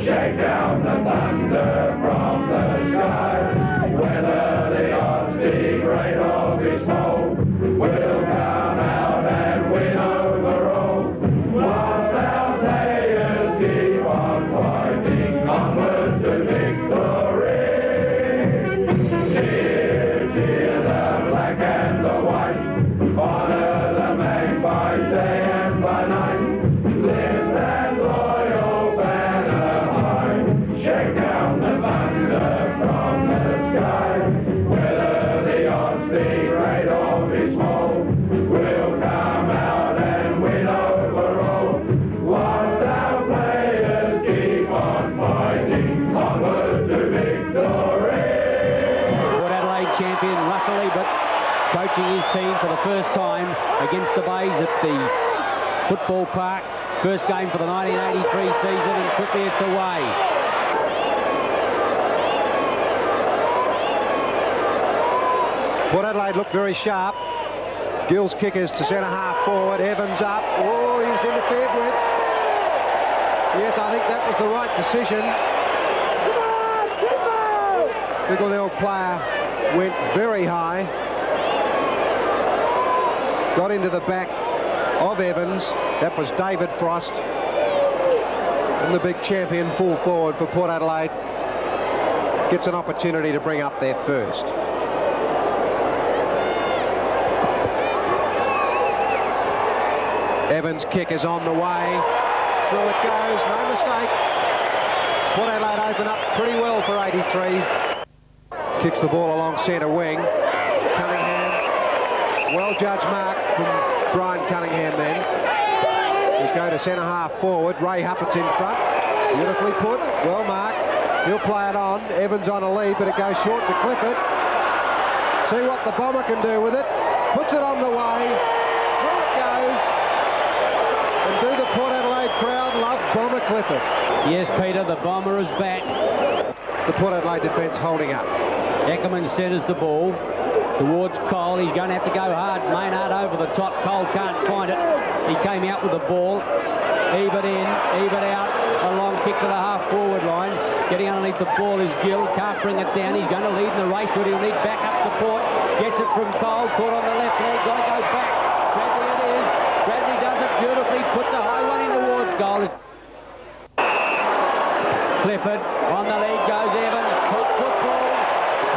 Shake down the thunder from the sky. Whether the odds be great or be small, we'll come out and win overall. Whilst our players keep on fighting onward to victory. Cheer, cheer the black and the white. Honour the magpies day and by night. Lift that loyal banner high. Shake down the thunder from the sky. Whether the odds be great or be small, we'll come out and win overall. Whilst our players keep on fighting onward to victory. Port Adelaide champion Russell Ebert coaching his team for the first time against the Bays at the football park. First game for the 1983 season, and quickly it's away. Port Adelaide looked very sharp. Gill's kick is to centre half forward. Evans up. Oh, he was interfered with. Yes, I think that was the right decision. The Glenelg player went very high. Got into the back of Evans. That was David Frost. And the big champion full forward for Port Adelaide gets an opportunity to bring up their first. Evans' kick is on the way. Through it goes, no mistake. Port Adelaide open up pretty well for 83. Kicks the ball along centre wing. Cunningham, well judged mark from Brian Cunningham then. He'll go to centre half forward. Ray Huppert's in front. Beautifully put, well marked. He'll play it on. Evans on a lead, but it goes short to Clifford. See what the Bomber can do with it. Puts it on the way. Through it goes. And do the Port Adelaide crowd love Bomber Clifford? Yes, Peter, the Bomber is back. The Port Adelaide defence holding up. Eckerman centres the ball towards Cole. He's going to have to go hard. Maynard over the top. Cole can't find it. He came out with the ball. Ebert in, Ebert out. A long kick to the half-forward line. Getting underneath the ball is Gill. Can't bring it down. He's going to lead in the race, but he'll need backup support. Gets it from Cole. Caught on the left leg. Got to go back. Bradley it is. Bradley does it beautifully. Puts a high one in towards goal. Clifford on the lead goes Evans. Top football.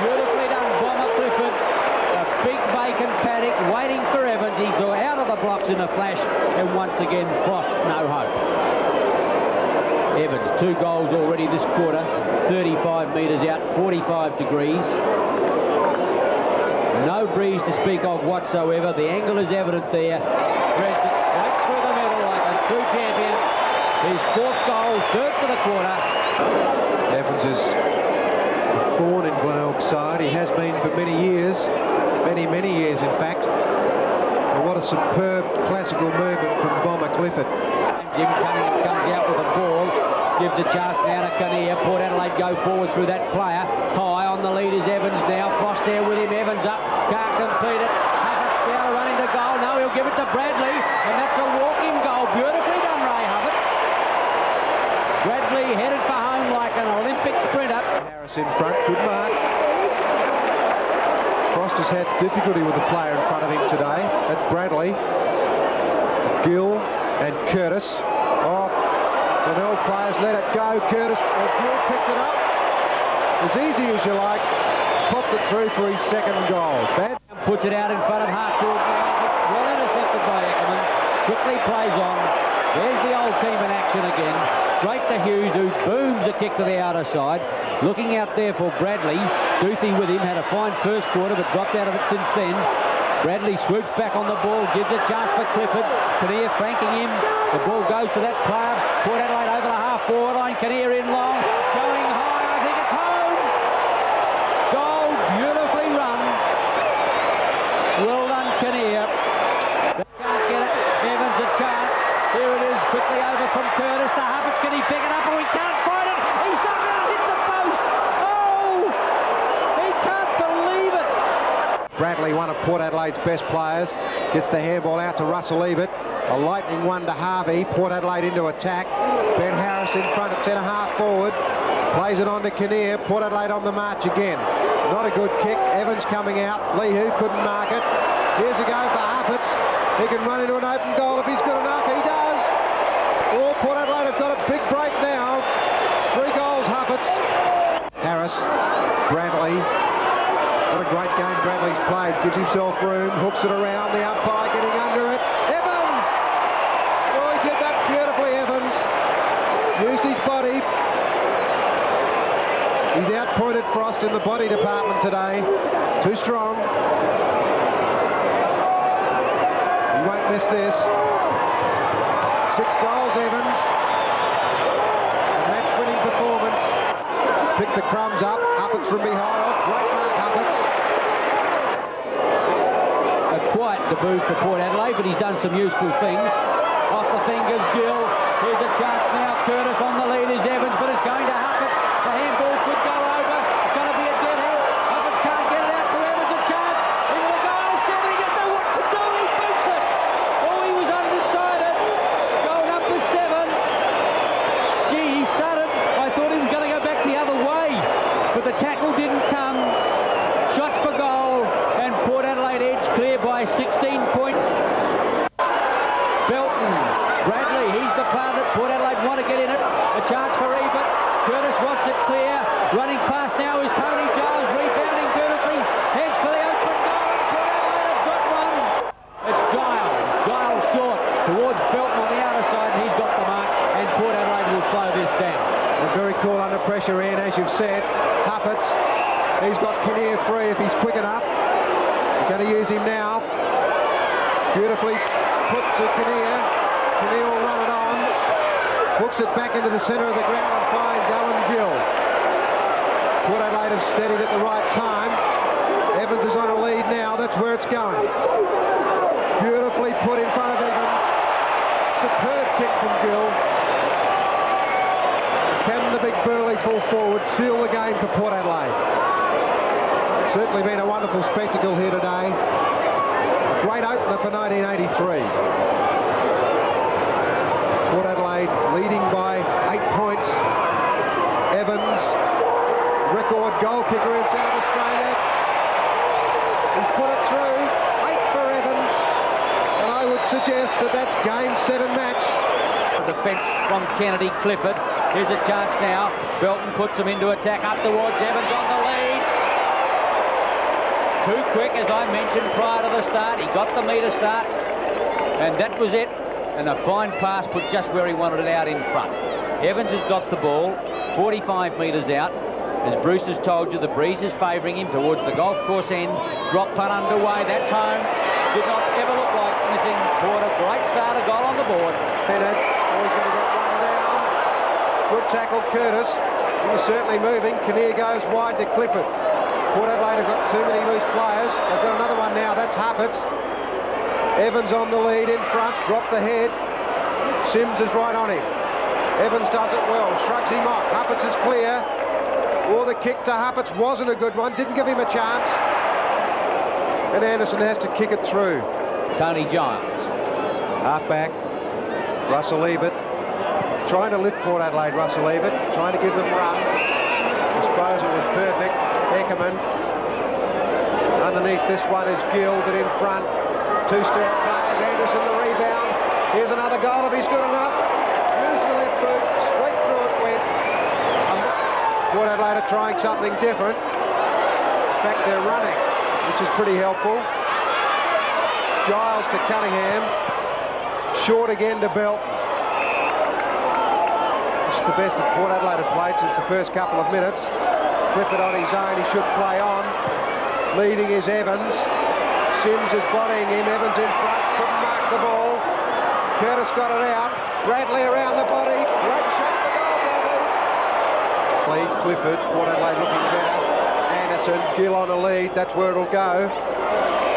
Beautifully done, Bomber Clifford. A big vacant paddock waiting for Evans. He's out of the blocks in a flash, and once again Frost no hope. Evans, 2 goals already this quarter, 35 metres out, 45 degrees. No breeze to speak of whatsoever. The angle is evident there. Spreads it straight through the middle like a true champion. His 4th goal, 3rd for the quarter. Evans is a thorn in Glenelg's side. He has been for many years. Many years, in fact. And what a superb classical movement from Bomber Clifford. Jim Cunningham comes out with the ball. Gives a chance now to Kinnear. Port Adelaide go forward through that player. High on the lead is Evans now. Frost there with him. Evans up. Can't complete it. Huffert's now running to goal. No, he'll give it to Bradley. And that's a walk-in goal. Beautifully done, Ray Huffert. Bradley headed for home like an Olympic sprinter. Harris in front. Good mark. Frost has had difficulty with the player in front of him today. That's Bradley. Gill and Curtis. Oh, Glenelg players let it go. Curtis, Gill picked it up. As easy as you like. Popped it through for his 2nd goal. Bad. Puts it out in front of half-forward. Well intercepted by Eckerman. Quickly plays on. There's the old team in action again. Straight to Hughes, who booms a kick to the outer side. Looking out there for Bradley. Doothy with him, had a fine first quarter, but dropped out of it since then. Bradley swoops back on the ball, gives a chance for Clifford. Kinnear franking him. The ball goes to that player. Port Adelaide over the half-forward line. Kinnear in long. Going high. I think it's home. Goal beautifully run. Well done, Kinnear. Can't get it. Evans a chance. Here it is. Quickly over from Curtis to Hufferts. Can he pick it up? Oh, he can't find it. He's up and hit the post. Oh! He can't believe it. Bradley, one of Port Adelaide's best players, gets the handball out to Russell Ebert. A lightning one to Harvey. Port Adelaide into attack. Ben Harris in front at centre-half forward. Plays it on to Kinnear. Port Adelaide on the march again. Not a good kick. Evans coming out. Leahu couldn't mark it. Here's a go for Harpitz. He can run into an open goal if he's good enough. He does. Oh, Port Adelaide have got a big break now. 3 goals, Harpitz. Harris. Bradley. What a great game Bradley's played. Gives himself room. Hooks it around. The umpire getting under it. Evans! Oh, he did that beautifully, Evans. Used his body. He's outpointed Frost in the body department today. Too strong. He won't miss this. 6 goals, Evans. A match-winning performance. Pick the crumbs up. Huppets from behind. Oh, great mark, Huppets. A quiet debut for Port Adelaide, but he's done some useful things. Off the fingers, Gill. Here's a chance now. Curtis on the lead is Evans, but it's going to Huppets. The handball could go over. It's going to be a dead head. Huppets can't get it out for Evans. A chance. Into the goal. Seven. He doesn't know what to do. He boots it. Oh, he was undecided. Going up to 7. Gee, he started. I thought he was going to go back the other way, but the tackle didn't come. Shot for goal, and Port Adelaide edge clear by 16 points. Belton, Bradley, he's the player that Port Adelaide want to get in it. A chance for Ebert. Curtis wants it clear. Running past now is Tony Giles, rebounding beautifully. Heads for the open goal, and Port Adelaide have got one. It's Giles. Giles short towards Belton on the outer side, and he's got the mark, and Port Adelaide will slow this down. And very cool under pressure, Ian, as you've said. Huppets. He's got Kinnear free if he's quick enough. They're going to use him now. Beautifully put to Kinnear. Kinnear will run it on. Hooks it back into the centre of the ground and finds Alan Gill. Port Adelaide have steadied at the right time. Evans is on a lead now. That's where it's going. Beautifully put in front of Evans. Superb kick from Gill. Can the big burly full forward seal the game for Port Adelaide? Certainly been a wonderful spectacle here today. A great opener for 1983. Port Adelaide leading by 8 points. Evans, record goal kicker in South Australia. He's put it through. 8 for Evans. And I would suggest that that's game, set and match. Defence from Kennedy, Clifford. Here's a chance now. Belton puts them into attack up towards Evans on the lead. Too quick, as I mentioned prior to the start. He got the metre start, and that was it. And a fine pass put just where he wanted it out in front. Evans has got the ball 45 metres out. As Bruce has told you, the breeze is favouring him towards the golf course end. Drop punt underway. That's home. Did not ever look like missing. Port a great start, a goal on the board. Bennett, always going to get one down. Good tackle, Curtis. He was certainly moving. Kinnear goes wide to Clifford. Port Adelaide have got too many loose players. They've got another one now. That's Huppets. Evans on the lead in front. Dropped the head. Sims is right on him. Evans does it well. Shrugs him off. Huppets is clear. Oh, the kick to Huppets wasn't a good one. Didn't give him a chance. And Anderson has to kick it through. Tony Giles. Half-back. Russell Ebert. Trying to lift Port Adelaide, Russell Ebert. Trying to give them run. Disposal was perfect. Eckerman. Underneath this one is Gill, but in front. 2 step players. Anderson the rebound. Here's another goal if he's good enough. Use the left boot. Straight through it went. Port Adelaide are trying something different. In fact, they're running, which is pretty helpful. Giles to Cunningham. Short again to Belton. This is the best that Port Adelaide have played since the first couple of minutes. Clifford on his own, he should play on. Leading is Evans. Sims is bodying him. Evans in front, couldn't mark the ball. Curtis got it out. Bradley around the body. Great shot for goal, Bradley. Clifford, Port Adelaide looking better. Anderson, Gill on a lead. That's where it'll go.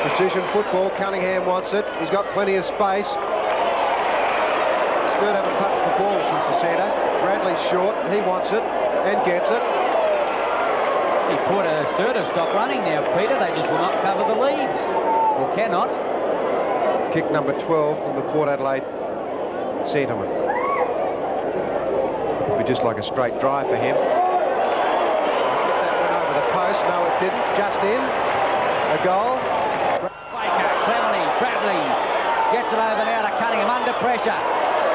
Precision football. Cunningham wants it. He's got plenty of space. Sturt haven't touched the ball since the centre. Bradley's short. He wants it and gets it. He put a Sturt to stop running now, Peter. They just will not cover the leads, or cannot. Kick number 12 from the Port Adelaide centreman. It'd be just like a straight drive for him. That went over the post. No, it didn't. Just in. A goal. Baker, cleverly, Bradley gets it over now to Cunningham under pressure.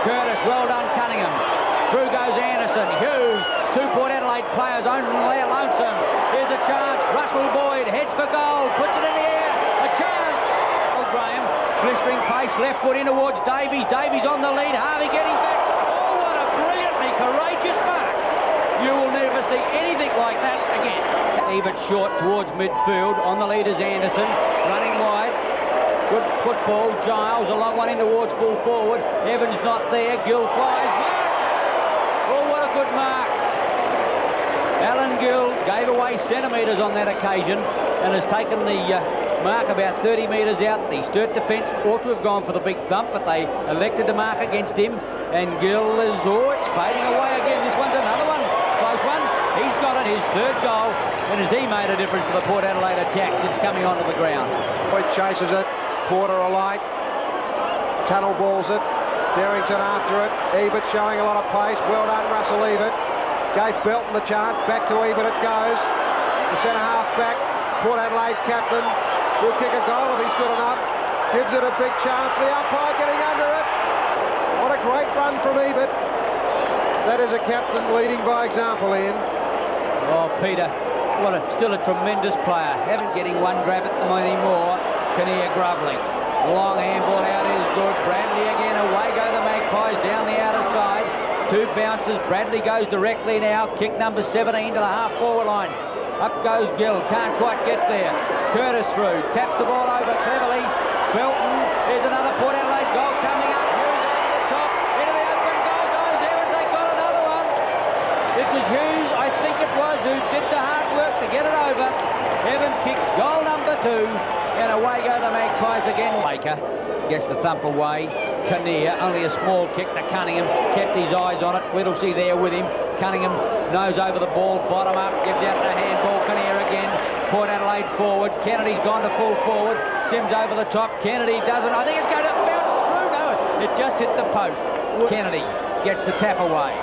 Curtis, well done, Cunningham. Through goes Anderson. Hughes, two Port Adelaide players, only lonesome. Here's a chance. Russell Boyd heads for goal, puts it in the air. A chance. Oh, Graham, blistering pace, left foot in towards Davies. Davies on the lead. Harvey getting back. Oh, what a brilliantly courageous mark. You will never see anything like that again. Even short towards midfield. On the lead is Anderson, running wide. Good football. Giles, a long one in towards full forward. Evans not there. Gill flies. Mark. Oh, what a good mark. Alan Gill gave away centimetres on that occasion and has taken the mark about 30 metres out. The Sturt defence ought to have gone for the big thump, but they elected to mark against him. And Gill is, oh, it's fading away again. This one's another one. Close one. He's got it, his third goal. And has he made a difference to the Port Adelaide attack since coming onto the ground? Boyd chases it. Porter alight. Tunnel balls it. Derrington after it. Ebert showing a lot of pace. Well done, Russell Ebert. Gave Belton the chance. Back to Ebert it goes. The centre half back. Port Adelaide captain. Will kick a goal if he's good enough. Gives it a big chance. The umpire getting under it. What a great run from Ebert. That is a captain leading by example, Ian. Oh, Peter, still a tremendous player. Haven't getting one grab at them anymore. Kinnear grovelling. Long handball out is good. Bradley again. Away go the Magpies down the outer side. Two bounces. Bradley goes directly now. Kick number 17 to the half-forward line. Up goes Gill. Can't quite get there. Curtis through. Taps the ball over cleverly. Belton. There's another Port Adelaide goal coming up. Hughes over the top. Into the open goal goes Evans. They got another one. It was Hughes, I think it was, who did the hard work to get it over. Evans kicks goal number 2. And away go the Magpies again. Baker gets the thump away. Kinnear, only a small kick to Cunningham. Kept his eyes on it. Whittlesey there with him. Cunningham nose over the ball, bottom up, gives out the handball. Kinnear again. Port Adelaide forward. Kennedy's gone to full forward. Sims over the top. Kennedy doesn't. I think it's going to bounce through. No, it just hit the post. Kennedy gets the tap away.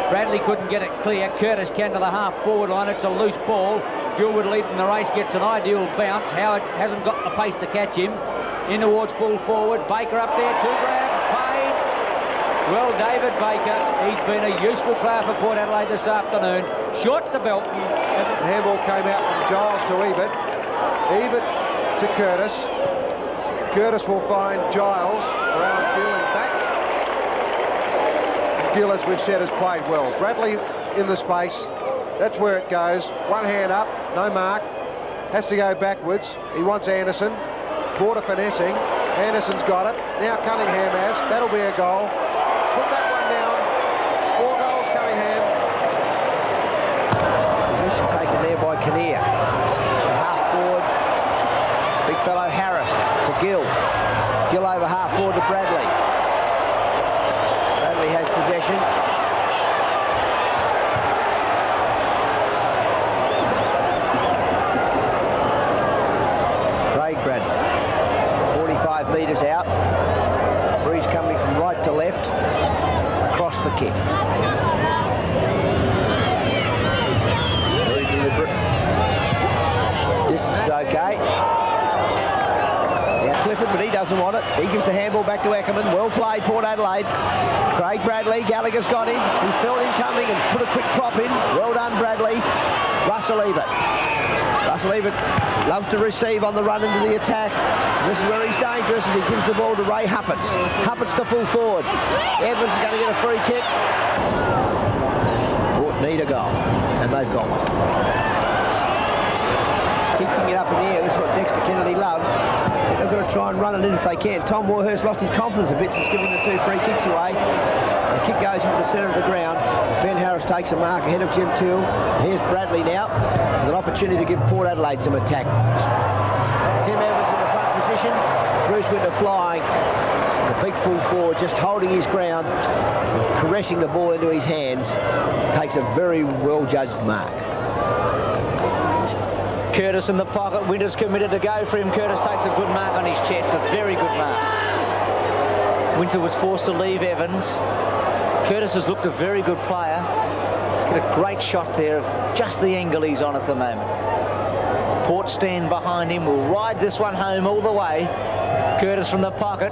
Bradley couldn't get it clear. Curtis can to the half-forward line. It's a loose ball. Gilwood leading the race, gets an ideal bounce. Howard hasn't got the pace to catch him. In towards full forward. Baker up there, 2 grabs, paid. Well, David Baker, he's been a useful player for Port Adelaide this afternoon. Short to Belton. The handball came out from Giles to Ebert. Ebert to Curtis. Curtis will find Giles around Gill and back. Gill, as we've said, has played well. Bradley in the space. That's where it goes. One hand up, no mark. Has to go backwards. He wants Anderson. Porter finessing. Anderson's got it. Now Cunningham has. That'll be a goal. Put that one down. 4 goals, Cunningham. Position taken there by Kinnear. Half forward. Big fellow Harris to Gill. Gill over half forward to Bradley. Bradley has possession. Bradley, 45 metres out. Breeze coming from right to left, across the kick. Very deliberate. Distance is okay. Now Clifford, but he doesn't want it. He gives the handball back to Ackerman. Well played, Port Adelaide. Craig Bradley, Gallagher's got him. He felt him coming and put a quick prop in. Well done, Bradley. Russell Ebert. Russell Ebert loves to receive on the run into the attack. This is where he's dangerous as he gives the ball to Ray Huppets. Huppets to full forward. Evans is going to get a free kick. Port need a goal, and they've got one. Kicking it up in the air, this is what Dexter Kennedy loves. They've got to try and run it in if they can. Tom Warhurst lost his confidence a bit since giving the 2 free kicks away. The kick goes into the centre of the ground. Ben Harris takes a mark ahead of Jim Toole. Here's Bradley now with an opportunity to give Port Adelaide some attack. Tim Evans in the front position. Bruce Winter flying. The big full forward just holding his ground, caressing the ball into his hands. Takes a very well judged mark. Curtis in the pocket. Winter's committed to go for him. Curtis takes a good mark on his chest, a very good mark. Winter was forced to leave Evans. Curtis has looked a very good player. Get a great shot there of just the angle he's on at the moment. Port stand behind him. Will ride this one home all the way. Curtis from the pocket.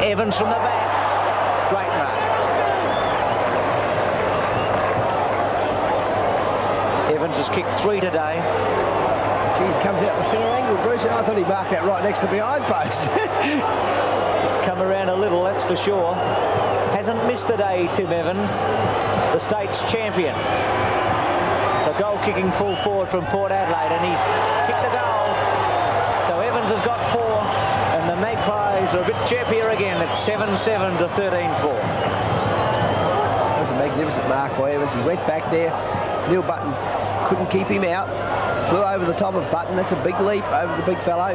Evans from the back. Great mark. Evans has kicked 3 today. Gee, he comes out the fair angle, Bruce, and I thought he marked that right next to the behind post. It's come around a little, that's for sure. Hasn't missed today, Tim Evans, the state's champion. The goal kicking full forward from Port Adelaide, and he kicked the goal. So Evans has got 4, and the Magpies are a bit chirpier again. It's 7-7 to 13-4. That was a magnificent mark by Evans. He went back there. Neil Button couldn't keep him out. Flew over the top of Button. That's a big leap over the big fellow.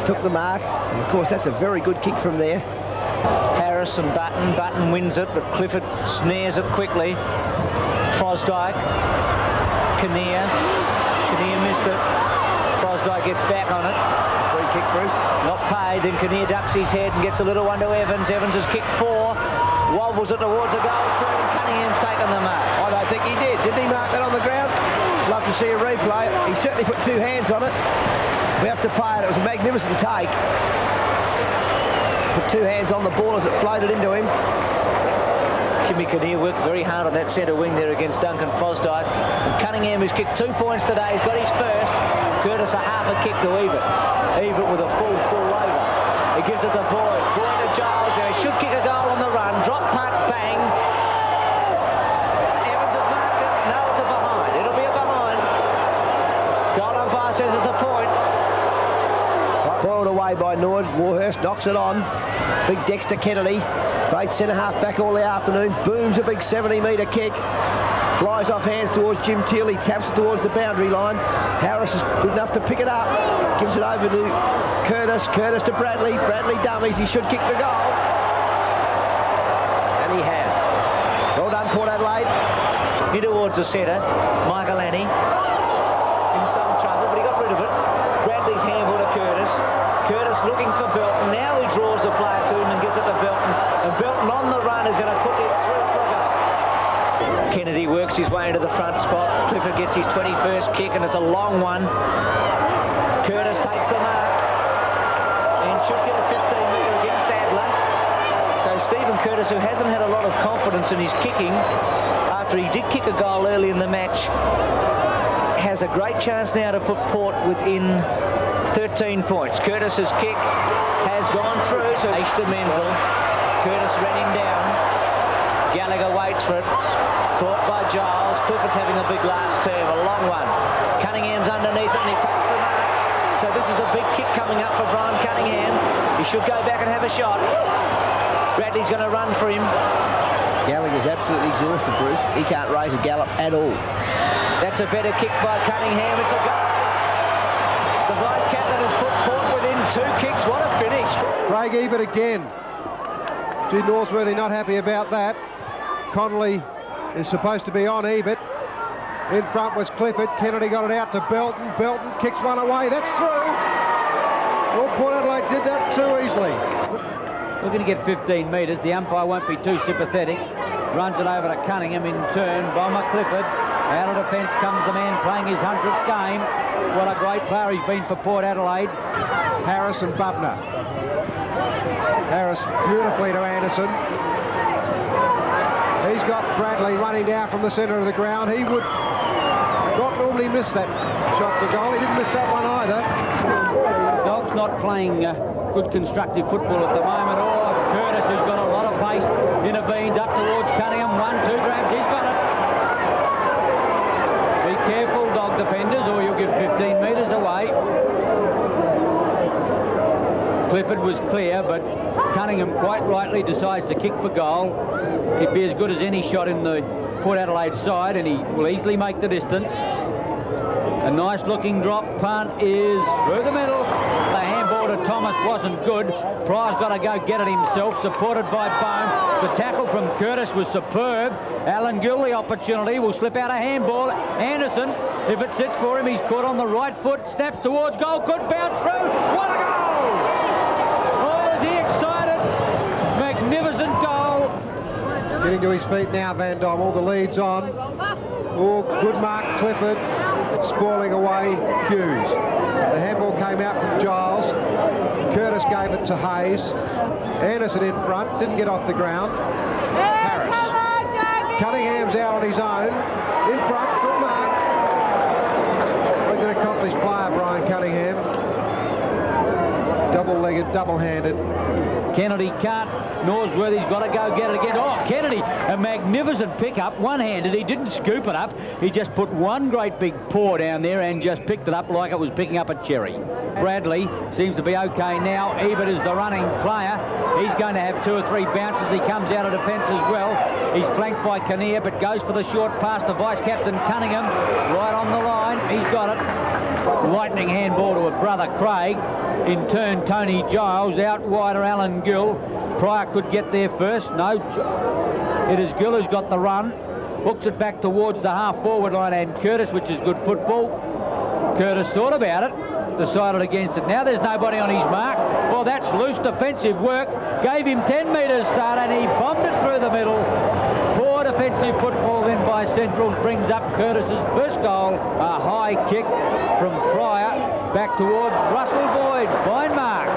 Took the mark. And of course, that's a very good kick from there. Harris and Button. Button wins it, but Clifford snares it quickly. Fosdyke. Kinnear. Kinnear missed it. Fosdyke gets back on it. It's a free kick, Bruce. Not paid. Then Kinnear ducks his head and gets a little one to Evans. Evans has kicked 4. Wobbles it towards a goal square, and Cunningham's taken the mark. I don't think he did. Didn't he mark that on the ground? Love to see a replay. He certainly put 2 hands on it. We have to pay it. It was a magnificent take. Put 2 hands on the ball as it floated into him. Kimmy Kinnear worked very hard on that centre wing there against Duncan Fosdyke. And Cunningham, who's kicked 2 points today, he's got his first. Curtis a half a kick to Ebert. Ebert with a full over. He gives it to Boyd. Boyd to Giles. Now he should kick a goal on the run. Drop punt, bang. Evans has marked it. No, it's a behind. It'll be a behind. Goal umpire says it's a point. Boiled away by Nord. Warhurst knocks it on. Big Dexter Kennedy. Played centre-half back all the afternoon. Booms a big 70-metre kick. Flies off hands towards Jim Teal. He taps it towards the boundary line. Harris is good enough to pick it up. Gives it over to Curtis. Curtis to Bradley. Bradley dummies. He should kick the goal. And he has. Well done, Port Adelaide. In towards the centre. Michael Annie. In some trouble, but he got rid of it. Bradley's handball to Curtis. Curtis looking for Belton. Now he draws the player to him and gives it to Belton. And Belton on the run is going to put it through for a goal. Kennedy works his way into the front spot. Clifford gets his 21st kick, and it's a long one. Curtis takes the mark and should get a 15-metre against Adler. So Stephen Curtis, who hasn't had a lot of confidence in his kicking after he did kick a goal early in the match, has a great chance now to put Port within 13 points. Curtis's kick has gone through, so Ashton Menzel. Curtis ran him down. Gallagher waits for it. Caught by Giles. Clifford's having a big last term, a long one. Cunningham's underneath it and he takes the mark. So this is a big kick coming up for Brian Cunningham. He should go back and have a shot. Bradley's going to run for him. Gallagher's absolutely exhausted, Bruce. He can't raise a gallop at all. That's a better kick by Cunningham. It's a goal. The vice captain has put Port within 2 kicks. What a finish. Craig Ebert again. Gee, Norsworthy not happy about that. Connolly is supposed to be on Ebert. In front was Clifford. Kennedy got it out to Belton. Belton kicks one away. That's through. Well, Port Adelaide did that too easily. We're going to get 15 metres. The umpire won't be too sympathetic. Runs it over to Cunningham in turn. Bomber Clifford. Out of defence comes the man playing his 100th game. What a great player he's been for Port Adelaide. Harris and Bubner. Harris beautifully to Anderson. He's got Bradley running down from the centre of the ground. He would not normally miss that shot for goal. He didn't miss that one either. Dogs not playing good constructive football at the moment. Oh, Curtis, who's got a lot of pace, intervenes up towards Cunningham. 1-2 grabs. He's got it. Be careful, dog defenders, or you'll give 15 metres away. Clifford was clear, but Cunningham quite rightly decides to kick for goal. He'd be as good as any shot in the Port Adelaide side, and he will easily make the distance. A nice looking drop punt is through the middle. The handball to Thomas wasn't good. Pryor's got to go get it himself, supported by Bone. The tackle from Curtis was superb. Alan Gill, the opportunity, will slip out a handball. Anderson, if it sits for him, he's caught on the right foot, snaps towards goal, could bounce through. What a goal! Oh, is he excited? Magnificent goal. Getting to his feet now, Van Dommel. The lead's on. Oh, good mark, Clifford. Spoiling away Hughes. The handball came out from Giles. Curtis gave it to Hayes. Anderson in front, didn't get off the ground. Harris. Cunningham's out on his own. In front, good mark. He's an accomplished player, Brian Cunningham. Double-legged, double-handed. Kennedy can't. Norsworthy's got to go get it again. Oh, Kennedy, a magnificent pickup, one-handed. He didn't scoop it up. He just put one great big paw down there and just picked it up like it was picking up a cherry. Bradley seems to be okay now. Ebert is the running player. He's going to have 2 or 3 bounces. He comes out of defence as well. He's flanked by Kinnear, but goes for the short pass to Vice-Captain Cunningham. Right on the line. He's got it. Lightning handball to a brother, Craig. In turn, Tony Giles. Out wider, Alan Gill. Pryor could get there first. No, it is Gill who's got the run. Hooks it back towards the half-forward line, and Curtis, which is good football. Curtis thought about it, decided against it. Now there's nobody on his mark. Well, that's loose defensive work. Gave him 10 metres start, and he bombed it through the middle. Poor defensive football then by Centrals brings up Curtis's first goal. A high kick from Pryor back towards Russell Boyd. Fine mark.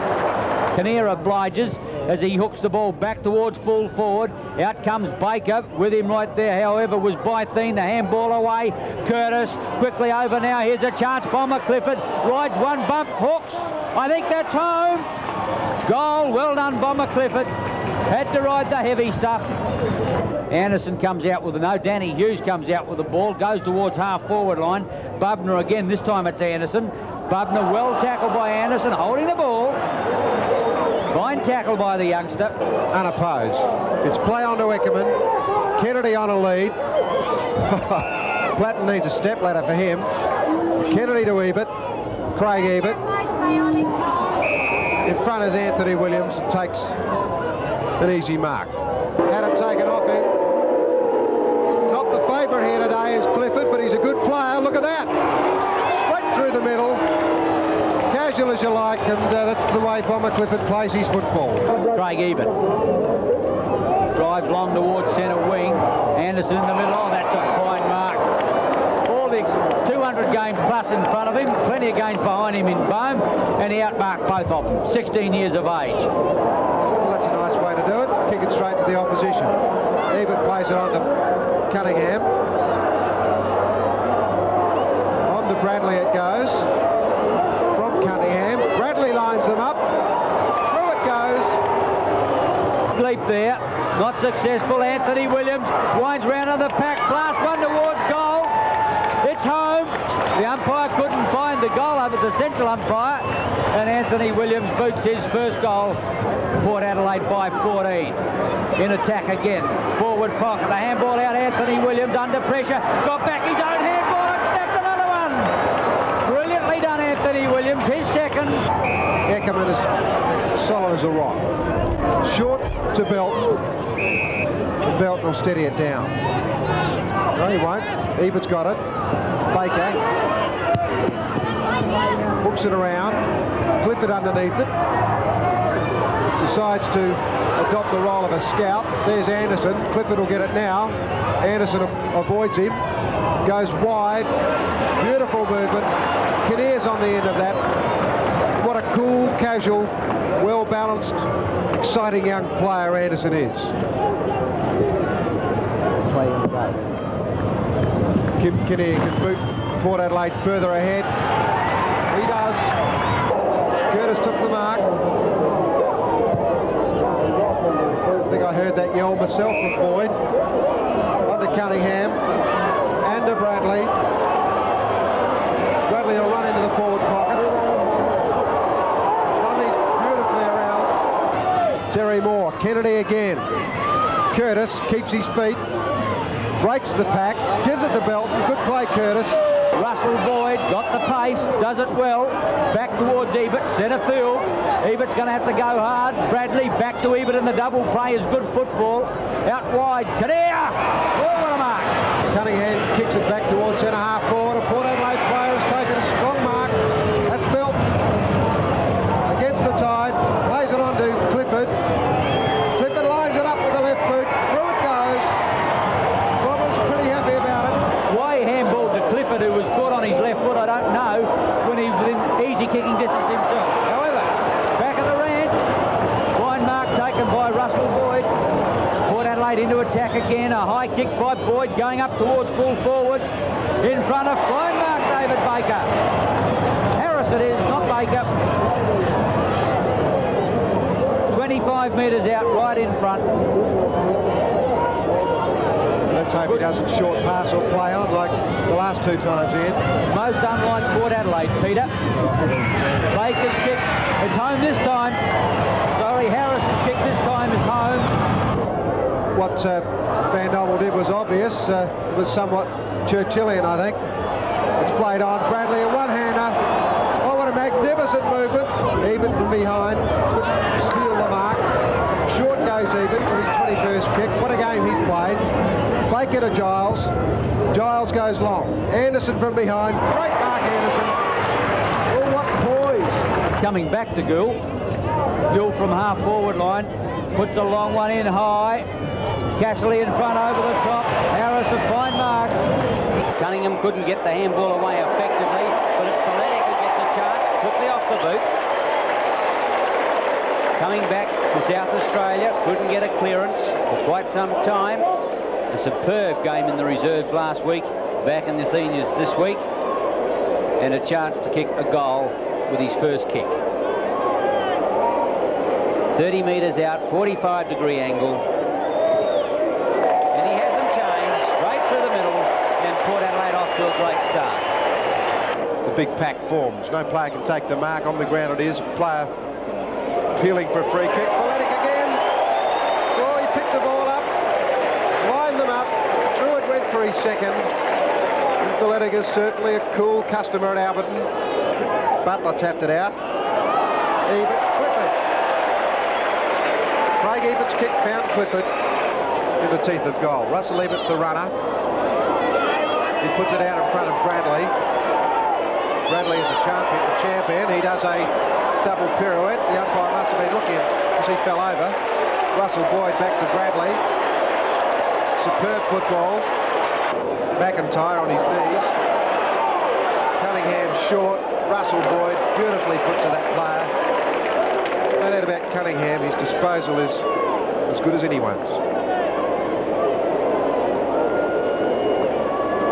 Kinnear obliges as he hooks the ball back towards full forward. Out comes Baker. With him right there, however, was Bytheen. The handball away. Curtis quickly over now. Here's a chance. Bomber Clifford rides one bump. Hooks. I think that's home. Goal. Well done, Bomber Clifford. Had to ride the heavy stuff. Anderson comes out with no. Danny Hughes comes out with the ball. Goes towards half-forward line. Bubner again. This time it's Anderson. Bubner well tackled by Anderson. Holding the ball. Fine tackle by the youngster. Unopposed. It's play on to Eckerman. Kennedy on a lead. Platten needs a step ladder for him. Kennedy to Ebert. Craig Ebert. In front is Anthony Williams and takes an easy mark. Had it taken off him. Not the favourite here today is Clifford, but he's a good player. Look at that. Straight through the middle. Casual as you like, and that's the way Bomber Clifford plays his football. Craig Ebert drives long towards centre wing. Anderson in the middle. Oh, that's a fine mark. All the 200 games plus in front of him, plenty of games behind him in Bohm, and he outmarked both of them. 16 years of age. Well, that's a nice way to do it. Kick it straight to the opposition. Ebert plays it on to Cunningham. On to Bradley it goes. Cunningham. Bradley lines them up. Through it goes. Leap there. Not successful. Anthony Williams winds round on the pack. Blast one towards goal. It's home. The umpire couldn't find the goal over the central umpire. And Anthony Williams boots his first goal. Port Adelaide by 14. In attack again. Forward pocket. The handball out. Anthony Williams under pressure. Got back his own handball and snapped another one. Brilliantly done, Anthony Williams, his second. Eckerman is solid as a rock. Short to Belton. And Belton will steady it down. No, he won't. Ebert's got it. Baker. Hooks it around. Clifford underneath it. Decides to adopt the role of a scout. There's Anderson. Clifford will get it now. Anderson avoids him. Goes wide. Beautiful movement. Kinnear's on the end of that. What a cool, casual, well-balanced, exciting young player Anderson is. Kim Kinnear can boot Port Adelaide further ahead. He does. Curtis took the mark. I think I heard that yell myself from Boyd. On to Cunningham. And to Bradley. Bradley will run into the forward pocket. Dummies beautifully around. Terry Moore. Kennedy again. Curtis keeps his feet. Breaks the pack. Gives it to Belton. Good play, Curtis. Russell Boyd got the pace, does it well. Back towards Ebert, centre field. Ebert's going to have to go hard. Bradley back to Ebert in the double play is good football. Out wide, Kinnear! Oh, what a mark! Cunningham kicks it back towards centre half forward. A Port Adelaide player has taken a strong mark. That's Belt against the tide. Plays it on to Clifford. Clifford lines it up with the left boot. Through it goes. Roberts pretty happy about it. Why he handballed to Clifford, who was caught on his left foot, I don't know, when he was within easy kicking distance himself. However, back at the ranch, fine mark taken by Russell Boyd. Port Adelaide into attack again. A high kick by Boyd going up towards full forward. In front of fine mark David Baker. Harris it is, not Baker. 25 metres out, right in front. Let's hope he doesn't short pass or play on like the last two times in. Most unlike Port Adelaide, Peter. Baker's kick, it's home this time. Sorry, Harris's kick this time is home. What Van Dommel did was obvious. It was somewhat Churchillian, I think. It's played on. Bradley, a one-hander. Oh, what a magnificent movement. Ebert from behind. Couldn't steal the mark. Short goes Ebert with his 21st kick. What a game he's played. Baker to Giles. Giles goes long. Anderson from behind. Great mark, Anderson. Oh, what poise. Coming back to Gould. Gould from half forward line. Puts a long one in high. Casserly in front over the top. Harris a fine mark. Cunningham couldn't get the handball away effectively, but it's Feletic who gets a chance. Quickly off the boot. Coming back to South Australia. Couldn't get a clearance for quite some time. A superb game in the reserves last week. Back in the seniors this week. And a chance to kick a goal with his first kick. 30 metres out, 45-degree angle. And he hasn't changed. Straight through the middle. And Port Adelaide off to a great start. The big pack forms. No player can take the mark. On the ground it is. Player appealing for a free kick. Feletic again. Oh, he picked the ball up. Lined them up. Through it went for his second. And Feletic is certainly a cool customer at Alberton. Butler tapped it out. Ebert, Clifford. Craig Ebert's kick found Clifford in the teeth of goal. Russell Ebert's the runner. He puts it out in front of Bradley. Bradley is a champion. He does a double pirouette. The umpire must have been looking as he fell over. Russell Boyd back to Bradley. Superb football. McIntyre on his knees. Cunningham short. Russell Boyd beautifully put to that player. No doubt about Cunningham. His disposal is as good as anyone's.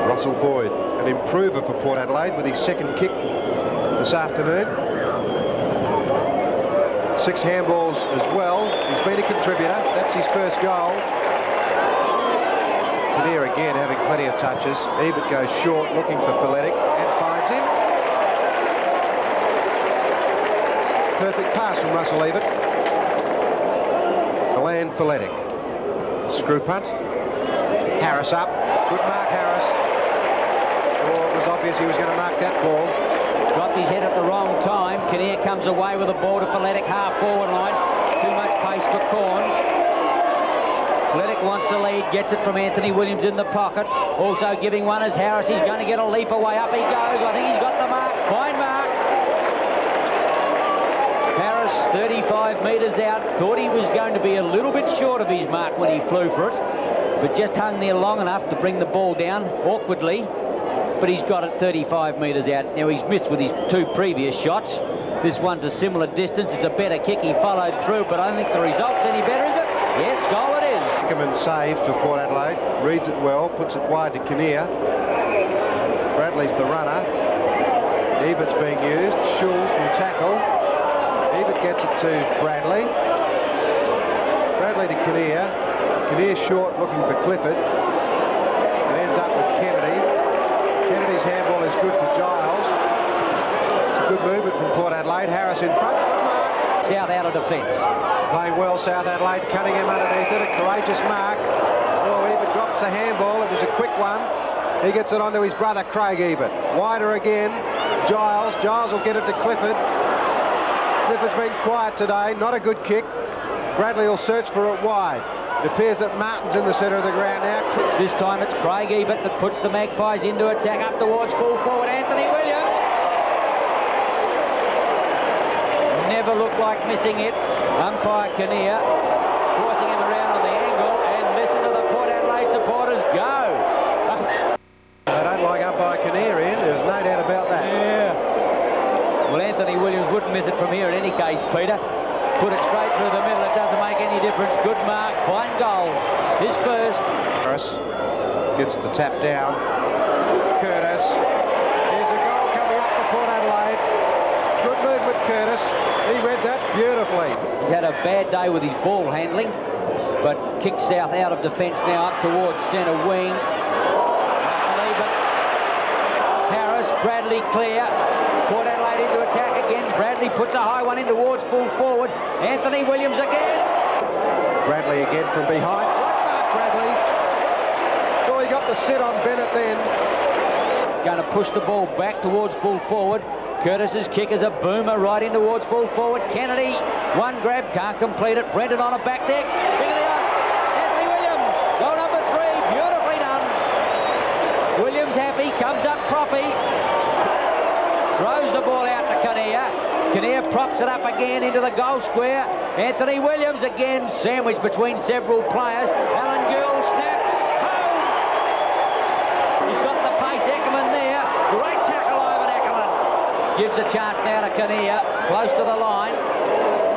Russell Boyd, an improver for Port Adelaide with his second kick this afternoon. 6 handballs as well. He's been a contributor. That's his first goal. Kinnear again having plenty of touches. Ebert goes short looking for Feletic and finds him. Perfect pass from Russell Ebert. Milan Feletic. Screw punt. Harris up. Good mark, Harris. Oh, it was obvious he was going to mark that ball. Dropped his head at the wrong time. Kinnear comes away with the ball to Feletic, half forward line. Too much pace for Corns. Feletic wants the lead, gets it from Anthony Williams in the pocket. Also giving one as Harris. He's going to get a leap away. Up he goes. I think he's got the mark. Fine mark. Harris, 35 metres out. Thought he was going to be a little bit short of his mark when he flew for it, but just hung there long enough to bring the ball down awkwardly. But he's got it 35 metres out. Now he's missed with his 2 previous shots. This one's a similar distance. It's a better kick. He followed through, but I don't think the result's any better, is it? Yes, goal it is. Ackerman saved for Port Adelaide. Reads it well, puts it wide to Kinnear. Bradley's the runner. Ebert's being used. Schulz from tackle. Ebert gets it to Bradley. Bradley to Kinnear. Kinnear short looking for Clifford. It ends up with Kennedy. Kennedy's handball is good to Giles. It's a good movement from Port Adelaide. Harris in front. South out of defence. Playing well, South Adelaide. Cunningham underneath it. A courageous mark. Oh, Ebert drops the handball. It was a quick one. He gets it onto his brother Craig Ebert. Wider again, Giles. Giles will get it to Clifford. Clifford's been quiet today, not a good kick. Bradley will search for it wide. It appears that Martin's in the centre of the ground now. This time it's Craig Ebert that puts the Magpies into attack up towards full forward Anthony Williams. Never looked like missing it. Umpire Kinnear forcing him around on the angle, and listen to the Port Adelaide supporters go. They don't like umpire Kinnear, Ian. There's no doubt about that. Yeah. Well, Anthony Williams wouldn't miss it from here in any case, Peter. Put it straight through the middle. It doesn't make any difference. Good mark. Fine goal. His first. Harris gets the tap down. Curtis. Here's a goal coming up for Port Adelaide. Good movement, Curtis. He read that beautifully. He's had a bad day with his ball handling, but kicks south out of defence now up towards centre wing. Harris, Bradley clear. Port Adelaide into attack again. Bradley puts a high one in towards full forward. Anthony Williams again. Bradley again from behind. Bradley. Oh, he got the sit on Bennett then. Going to push the ball back towards full forward. Curtis's kick is a boomer right in towards full forward. Kennedy, one grab, can't complete it. Brendan on a back deck. Anthony Williams, goal number 3, beautifully done. Williams happy, comes up proppy. Throws the ball out to Kinnear. Kinnear props it up again into the goal square. Anthony Williams again, sandwiched between several players. Alan Gill snaps home. He's got the pace, Eckerman there. Great tackle over Eckerman. Gives a chance now to Kinnear, close to the line.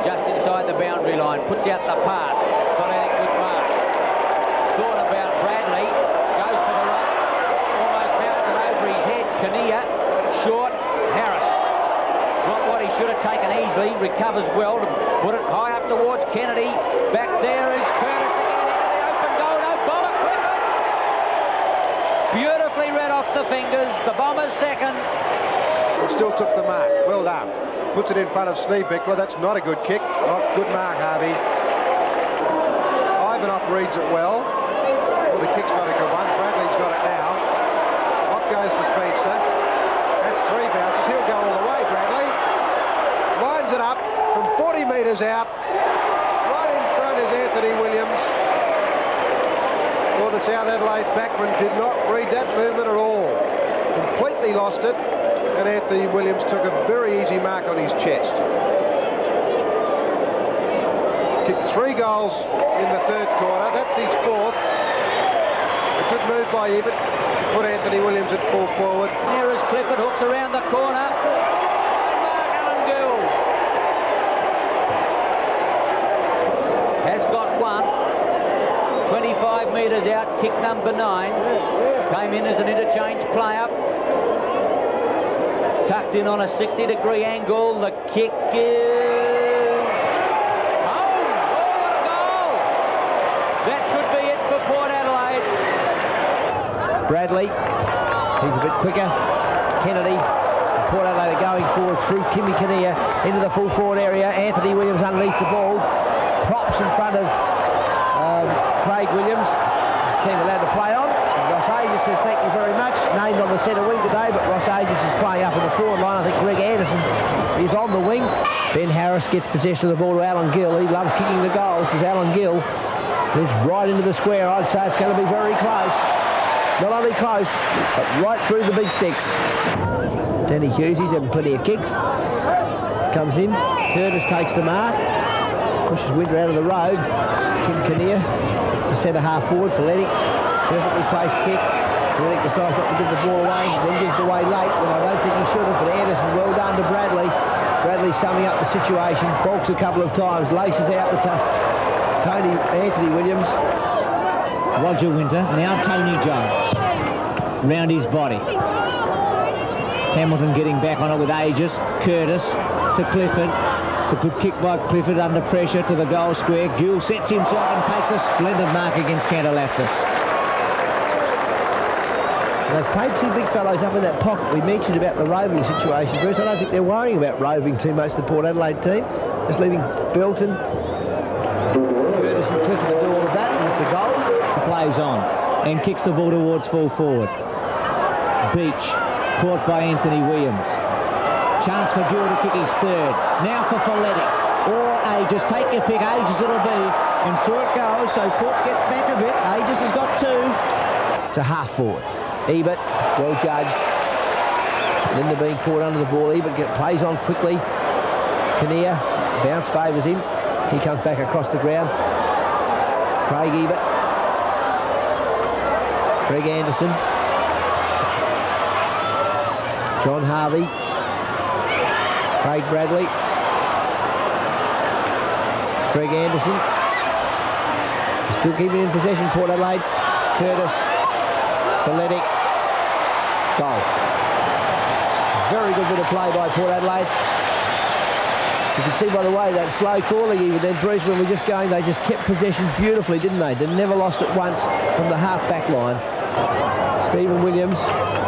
Just inside the boundary line. Puts out the pass. Phonetic good mark. Thought about Bradley. Goes for the right. Almost bounced it over his head. Kinnear. Short. Harris. Not what he should have taken easily. Recovers well to put it high up towards Kennedy. Back there is Curtis again into the open goal. No, Bomber Clifford. Beautifully read off the fingers. The Bombers second. It still took the mark. Well done. Puts it in front of Sneebickler. That's not a good kick. Oh, good mark, Harvey. Ivanov reads it well. Well, the kick's not a good one. Bradley's got it now. Off goes the speedster. That's 3 bounces. He'll go all the way, Bradley. Lines it up from 40 metres out. Right in front is Anthony Williams. Well, the South Adelaide backman did not read that movement at all. Completely lost it. And Anthony Williams took a very easy mark on his chest. Kicked 3 goals in the 3rd quarter. That's his 4th. A good move by Ebert to put Anthony Williams at full forward. Here is Clifford, hooks around the corner. Mark Alan Gill has got one. 25 metres out, kick number 9. Came in as an interchange player. Tucked in on a 60-degree angle. The kick is home. Oh, what a goal! That could be it for Port Adelaide. Bradley, he's a bit quicker. Kennedy, Port Adelaide are going forward through Kimmy Kinnear into the full forward area. Anthony Williams underneath the ball. Props in front of Craig Williams. Team allowed to play on. Ross Aegis says thank you very much. Named on the centre wing today, but Ross Aegis is playing up in the forward line. I think Greg Anderson is on the wing. Ben Harris gets possession of the ball to Alan Gill. He loves kicking the goals. Does Alan Gill? It's right into the square. I'd say it's going to be very close. Not only close, but right through the big sticks. Danny Hughes, he's having plenty of kicks. Comes in. Curtis takes the mark. Pushes Winter out of the road. Tim Kinnear to centre half forward for Lennox. Perfectly placed kick. Lennox decides not to give the ball away. Then gives it away late when I don't think he should have. But Anderson, well done to Bradley. Bradley summing up the situation. Balks a couple of times. Laces out the Anthony Williams. Roger Winter, now Tony Jones. Round his body. Hamilton getting back on it with Aegis. Curtis to Clifford. It's a good kick by Clifford under pressure to the goal square. Gill sets himself and takes a splendid mark against Cantalaftis. They've played 2 big fellows up in that pocket. We mentioned about the roving situation, Bruce. I don't think they're worrying about roving too much, the Port Adelaide team. Just leaving Belton, Curtis and Clifford to do all of that, and it's a goal. Plays on and kicks the ball towards full forward. Beach, caught by Anthony Williams. Chance for Gill to kick his third. Now for Folletti. Or Aegis. Take your pick. Aegis it'll be. And through it goes. So Port get back a bit. Aegis has got two. To half forward. Ebert, well judged. Linda being caught under the ball. Ebert plays on quickly. Kinnear, bounce favours him. He comes back across the ground. Craig Ebert. Greg Anderson. John Harvey. Craig Bradley. Greg Anderson. Still keeping in possession, Port Adelaide. Curtis. Folletti. Goal. Very good bit of play by Port Adelaide. You can see by the way that slow calling even then, Bruce, when we're just going, they just kept possession beautifully, didn't they? They never lost it once from the half-back line. Stephen Williams,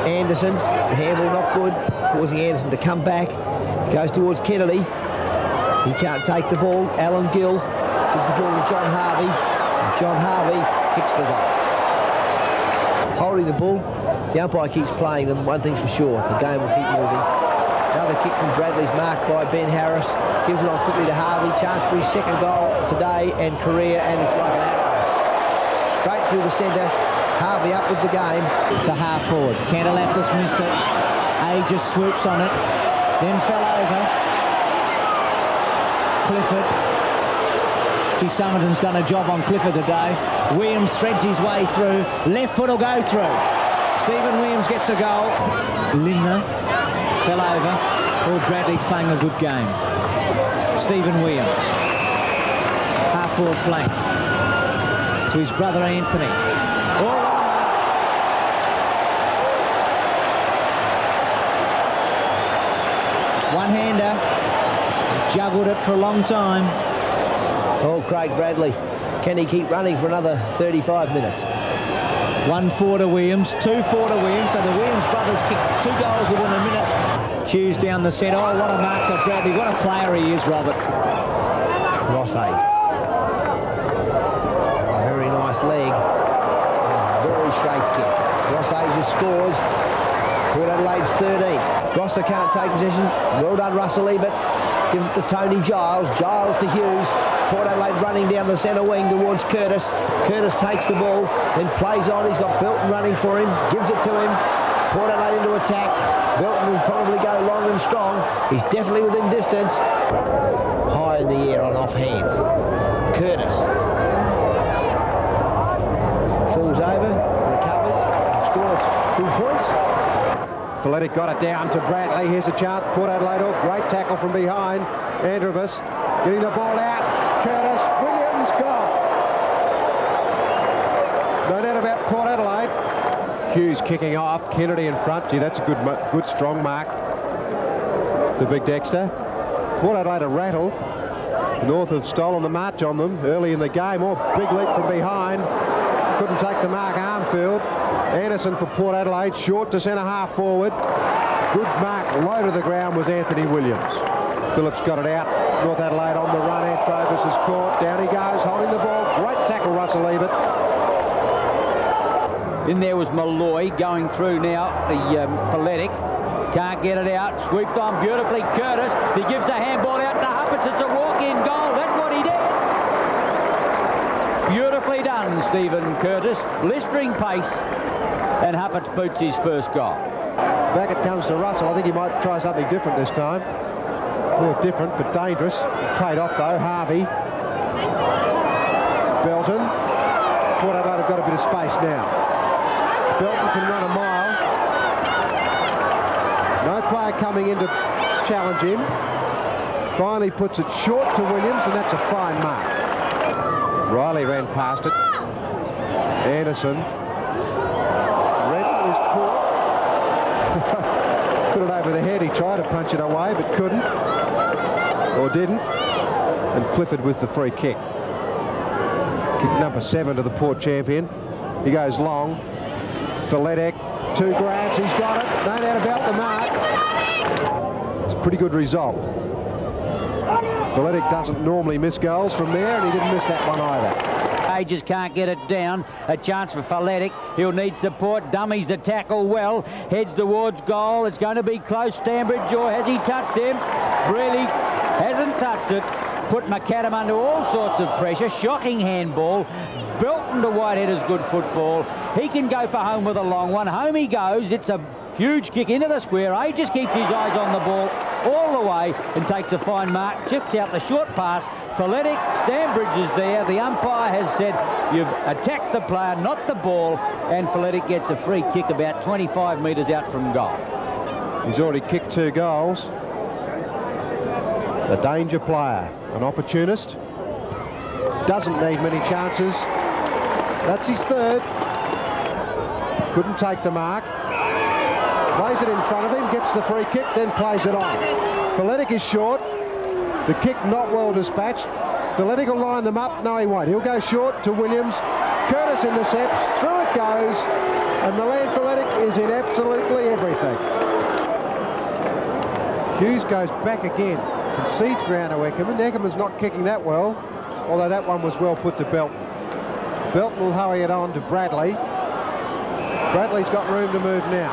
Anderson, the handball not good, causing Anderson to come back. Goes towards Kennedy. He can't take the ball. Alan Gill gives the ball to John Harvey. And John Harvey kicks the goal. Holding the ball, if the umpire keeps playing them, one thing's for sure, the game will keep moving. Another kick from Bradley's marked by Ben Harris. Gives it on quickly to Harvey. Chance for his second goal today and career, and it's like an arrow. Straight through the centre. Harvey up with the game. To half forward. Cantalaftis missed it. Aegis swoops on it. Then fell over. Clifford. Gee, Summerton's done a job on Clifford today. Williams threads his way through. Left foot will go through. Stephen Williams gets a goal. Lindner fell over. Oh, Bradley's playing a good game. Stephen Williams. Half forward flank. To his brother Anthony. Oh, one-hander. Juggled it for a long time. Oh, Craig Bradley. Can he keep running for another 35 minutes? 1-4 to Williams, 2-4 to Williams. So the Williams brothers kicked 2 goals within a minute. Hughes down the centre. Oh, what a mark to Bradley. What a player he is, Robert. Ross Aegis. Very nice leg. Very straight kick. Ross Aegis scores. Port Adelaide's 13. Grosser can't take possession. Well done, Russell Ebert. Gives it to Tony Giles. Giles to Hughes. Port Adelaide running down the centre wing towards Curtis. Curtis takes the ball, then plays on. He's got Belton running for him. Gives it to him. Port Adelaide into attack. Belton will probably go long and strong. He's definitely within distance. High in the air on off hands. Curtis. Falls over, recovers, and scores full points. Folletti got it down to Bradley. Here's a chance. Port Adelaide off. Great tackle from behind. Andrevis getting the ball out. Curtis. Williams gone. No doubt about Port Adelaide. Hughes kicking off. Kennedy in front. Gee, that's a good strong mark. The big Dexter. Port Adelaide a rattle. North have stolen the march on them early in the game. Oh, big leap from behind. Couldn't take the mark. Armfield. Anderson for Port Adelaide, short to centre half forward. Good mark, low to the ground was Anthony Williams. Phillips got it out. North Adelaide on the run. Antrobus is caught. Down he goes, holding the ball. Great tackle, Russell Ebert. In there was Malloy going through now. The Folletti can't get it out. Swooped on beautifully. Curtis. He gives a handball out to Huppets. It's a walk-in goal. That's what he did. Beautifully done, Stephen Curtis. Blistering pace. And Huppets boots his first goal. Back it comes to Russell. I think he might try something different this time. More different, but dangerous. Paid off, though. Harvey. Belton. Port Adelaide have got a bit of space now. Belton can run a mile. No player coming in to challenge him. Finally puts it short to Williams, and that's a fine mark. Riley ran past it. Anderson. Put it over the head. He tried to punch it away, but couldn't. Or didn't. And Clifford with the free kick. Kick number 7 to the Port champion. He goes long. Folletti, 2 grabs. He's got it. No doubt about the mark. It's a pretty good result. Folletti doesn't normally miss goals from there, and he didn't miss that one either. Aegis can't get it down. A chance for Faletic. He'll need support. Dummies the tackle well. Heads towards goal. It's going to be close. Stanbridge, or has he touched him? Really hasn't touched it. Put McAdam under all sorts of pressure. Shocking handball. Belton to Whitehead is good football. He can go for home with a long one. Home he goes. It's a huge kick into the square. Aegis keeps his eyes on the ball all the way and takes a fine mark. Chips out the short pass. Faletic, Stanbridge is there. The umpire has said you've attacked the player, not the ball, and Faletic gets a free kick about 25 metres out from goal. He's already kicked 2 goals. A danger player, an opportunist. Doesn't need many chances. That's his 3rd. Couldn't take the mark. Plays it in front of him, gets the free kick, then plays it on. Faletic is short. The kick not well dispatched. Faletic will line them up. No, he won't. He'll go short to Williams. Curtis intercepts. Through it goes. And Milan Faletic is in absolutely everything. Hughes goes back again. Concedes ground to Eckerman. Eckerman's not kicking that well, although that one was well put to Belton. Belton will hurry it on to Bradley. Bradley's got room to move now.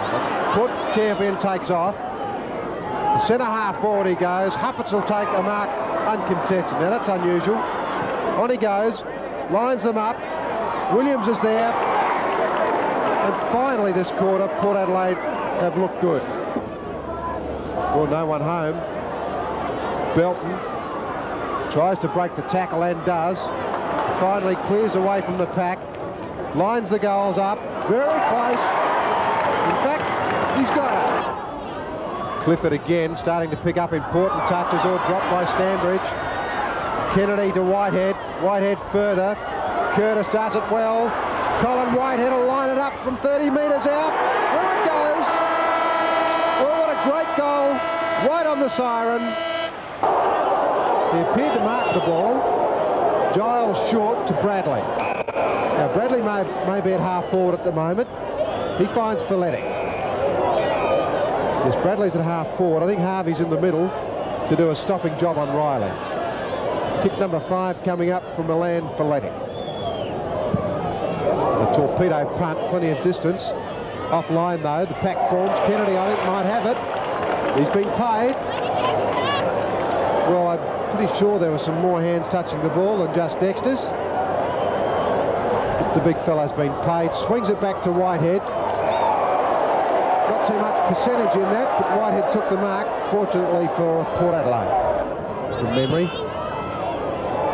The put champion takes off. The centre half forward he goes. Huppets will take a mark uncontested. Now that's unusual. On he goes. Lines them up. Williams is there. And finally this quarter, Port Adelaide have looked good. Well, no one home. Belton tries to break the tackle and does. Finally clears away from the pack. Lines the goals up. Very close. In fact, he's got it. Clifford again starting to pick up important touches, or dropped by Stanbridge. Kennedy to Whitehead. Whitehead further. Curtis does it well. Colin Whitehead will line it up from 30 metres out. There it goes. Well, what a great goal. Right on the siren. He appeared to mark the ball. Giles short to Bradley. Now Bradley may be at half forward at the moment. He finds Faletic. Yes, Bradley's at half forward. I think Harvey's in the middle to do a stopping job on Riley. Kick number 5 coming up from Milan Faletic. A torpedo punt, plenty of distance. Offline though, the pack forms. Kennedy, I think, might have it. He's been paid. Well, I'm pretty sure there were some more hands touching the ball than just Dexter's. But the big fella's been paid. Swings it back to Whitehead. Not too much percentage in that, but Whitehead took the mark, fortunately for Port Adelaide. From memory.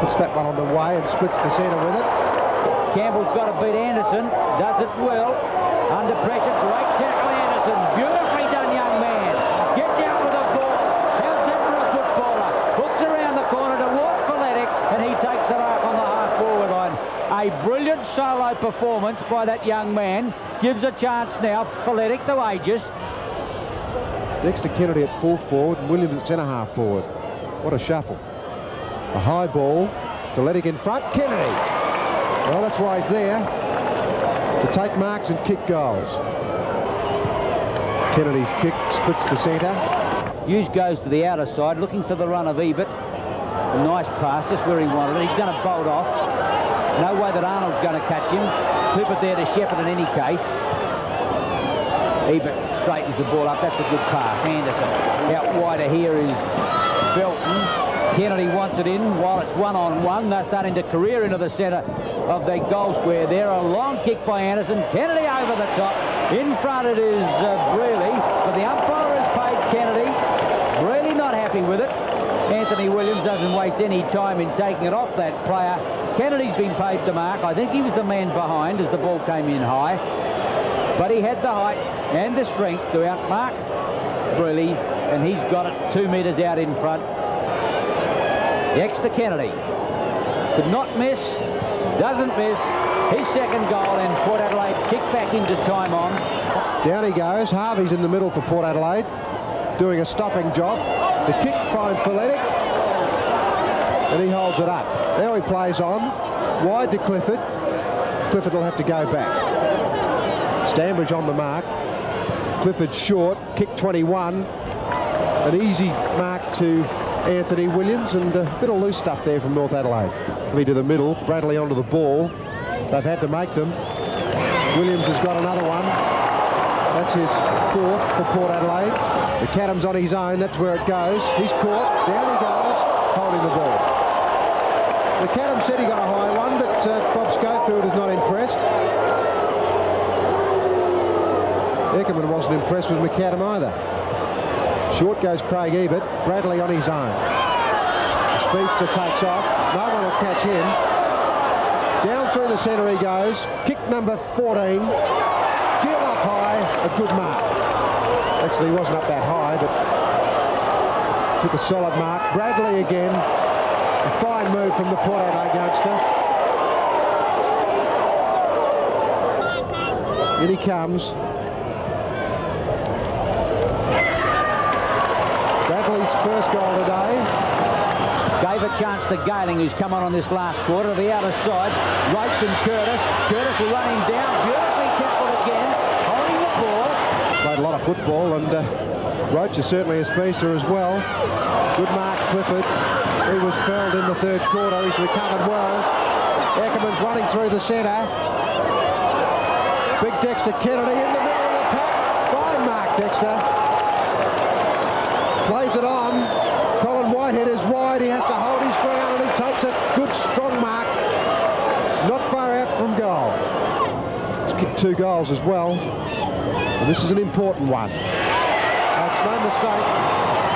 Puts that one on the way and splits the centre with it. Campbell's got to beat Anderson. Does it well. Under pressure. Great tackle, Anderson. Beautifully done, young man. Gets out with the ball. How's that for a footballer? Hooks around the corner towards Faletic, and he takes the mark on the half-forward line. A brilliant solo performance by that young man. Gives a chance now. Faletic to Aegis. Next to Kennedy at full forward, and Williams at centre half forward. What a shuffle. A high ball. Faletic in front. Kennedy. Well, that's why he's there, to take marks and kick goals. Kennedy's kick splits the centre. Hughes goes to the outer side, looking for the run of Ebert. A nice pass, just where he wanted it. He's going to bolt off. No way that Arnold's going to catch him. Clifford there to Shepherd in any case. Ebert straightens the ball up. That's a good pass. Anderson. Out wider here is Belton. Kennedy wants it in while it's one-on-one. They're starting to career into the centre of the goal square there. A long kick by Anderson. Kennedy over the top. In front it is Brearley, but the umpire has paid Kennedy. Brearley not happy with it. Anthony Williams doesn't waste any time in taking it off that player. Kennedy's been paid the mark. I think he was the man behind as the ball came in high. But he had the height and the strength to outmark Brearley, and he's got it 2 metres out in front. Next to Kennedy. Could not miss. Doesn't miss. His second goal, and Port Adelaide kick back into time on. Down he goes. Harvey's in the middle for Port Adelaide, doing a stopping job. The kick finds Faletic, and he holds it up. Now he plays on. Wide to Clifford. Clifford will have to go back. Stanbridge on the mark. Clifford short. Kick 21. An easy mark to Anthony Williams, and a bit of loose stuff there from North Adelaide. To the middle, Bradley onto the ball. They've had to make them. Williams has got another one. That's his fourth for Port Adelaide. McAdam's on his own, that's where it goes. He's caught, down he goes, holding the ball. McAdam said he got a high one, but Bob Schofield is not impressed. Eckerman wasn't impressed with McAdam either. Short goes Craig Ebert, Bradley on his own. Speedster takes off, no one will catch him. Down through the centre he goes, kick number 14, Gill up high, a good mark. Actually he wasn't up that high, but took a solid mark. Bradley again, a fine move from the Port Adelaide youngster. In he comes. Bradley's first goal today. Gave a chance to Gayling, who's come on this last quarter, to the outer side. Roach and Curtis. Curtis will run him down. Beautifully tackled again. Holding the ball. Played a lot of football, and Roach is certainly a speedster as well. Good mark, Clifford. He was felled in the third quarter. He's recovered well. Eckerman's running through the centre. Big Dexter Kennedy in the middle of the pack. Fine mark, Dexter. Plays it on. Colin Whitehead is wide. He has to hold his ground, and he takes a good, strong mark. Not far out from goal. He's kicked 2 goals as well. And this is an important one. It's no mistake.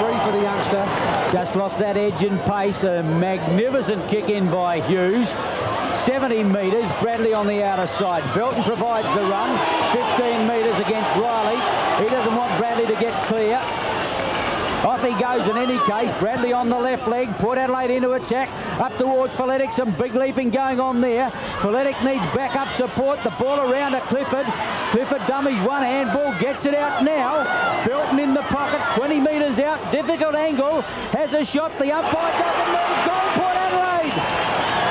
3 for the youngster. Just lost that edge and pace. A magnificent kick in by Hughes. 70 metres, Bradley on the outer side. Belton provides the run. 15 metres against Riley. He doesn't want Bradley to get clear. Off he goes in any case. Bradley on the left leg. Port Adelaide into attack. Up towards Folletic. Some big leaping going on there. Folletic needs backup support. The ball around to Clifford. Clifford dummies one handball. Gets it out now. Belton in the pocket. 20 metres out. Difficult angle. Has a shot. The umpire doesn't move. Goal Port Adelaide.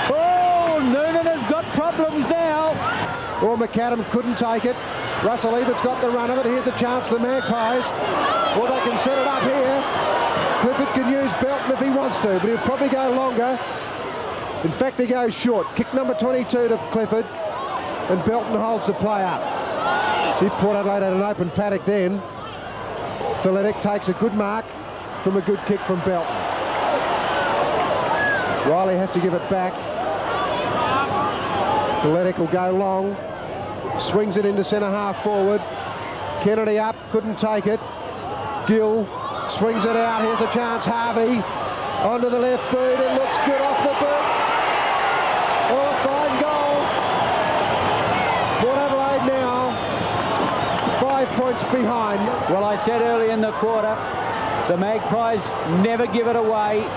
Oh, Noonan has got problems now. Or McAdam couldn't take it. Russell Ebert's got the run of it. Here's a chance for the Magpies. Or they can set it up here. Clifford can use Belton if he wants to, but he'll probably go longer. In fact, he goes short. Kick number 22 to Clifford, and Belton holds the play up. See, Port Adelaide had an open paddock then. Folletic takes a good mark from a good kick from Belton. Riley has to give it back. Folletic will go long. Swings it into centre half forward. Kennedy up, couldn't take it. Gill swings it out. Here's a chance. Harvey onto the left boot. It looks good off the boot. Oh, a fine goal. Port Adelaide now 5 points behind. Well, I said early in the quarter, the Magpies never give it away.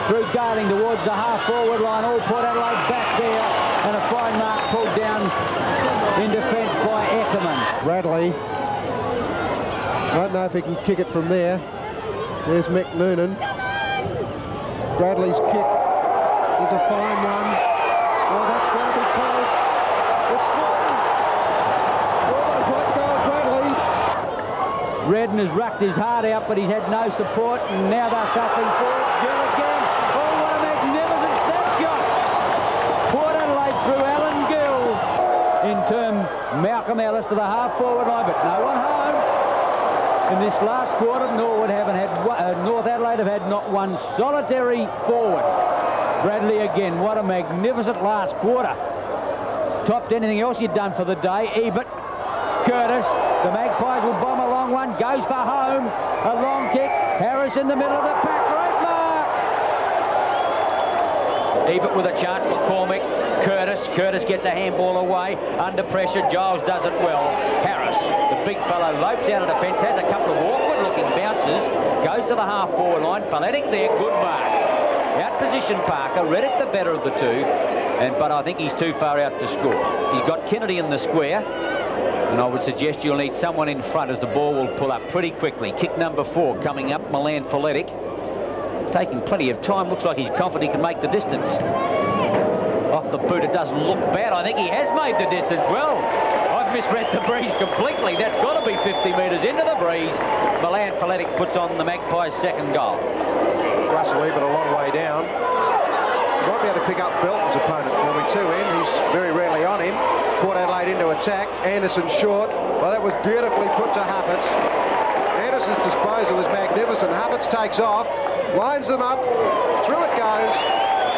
Through Gayling towards the half-forward line. All Port Adelaide back there. And a fine mark pulled down in defence by Eckerman. Bradley. Don't know if he can kick it from there. There's Mick Noonan. Bradley's kick is a fine one. Oh, that's going to be close. It's through. Oh, what goal, Bradley. Redden has rucked his heart out, but he's had no support, and now they're suffering for it. Gill again. Oh, what a magnificent snapshot. Port Adelaide through Alan Gill. In turn, Malcolm Ellis to the half-forward line, but no one home. In this last quarter, North Adelaide have had not one solitary forward. Bradley again. What a magnificent last quarter. Topped anything else you'd done for the day. Ebert, Curtis. The Magpies will bomb a long one. Goes for home. A long kick. Harris in the middle of the pack. Great mark. Ebert with a chance. McCormick. Curtis gets a handball away. Under pressure. Giles does it well. Harris, the big fellow, lopes out of defence. Has a couple of awkward-looking bounces. Goes to the half-forward line. Folletic there. Good mark. Out-position Parker. Reddick the better of the two. But I think he's too far out to score. He's got Kennedy in the square. And I would suggest you'll need someone in front as the ball will pull up pretty quickly. Kick number 4 coming up. Milan Folletic. Taking plenty of time. Looks like he's confident he can make the distance. Off the boot, it doesn't look bad. I think he has made the distance well. I've misread the breeze completely. That's got to be 50 metres into the breeze. Milan Athletic puts on the Magpies' second goal. Russell Ebert a long way down. He might be able to pick up Belton's opponent for me too, Em. He's very rarely on him. Port Adelaide into attack. Anderson short. Well, that was beautifully put to Huppatz. Anderson's disposal is magnificent. Huppatz takes off, lines them up, through it goes.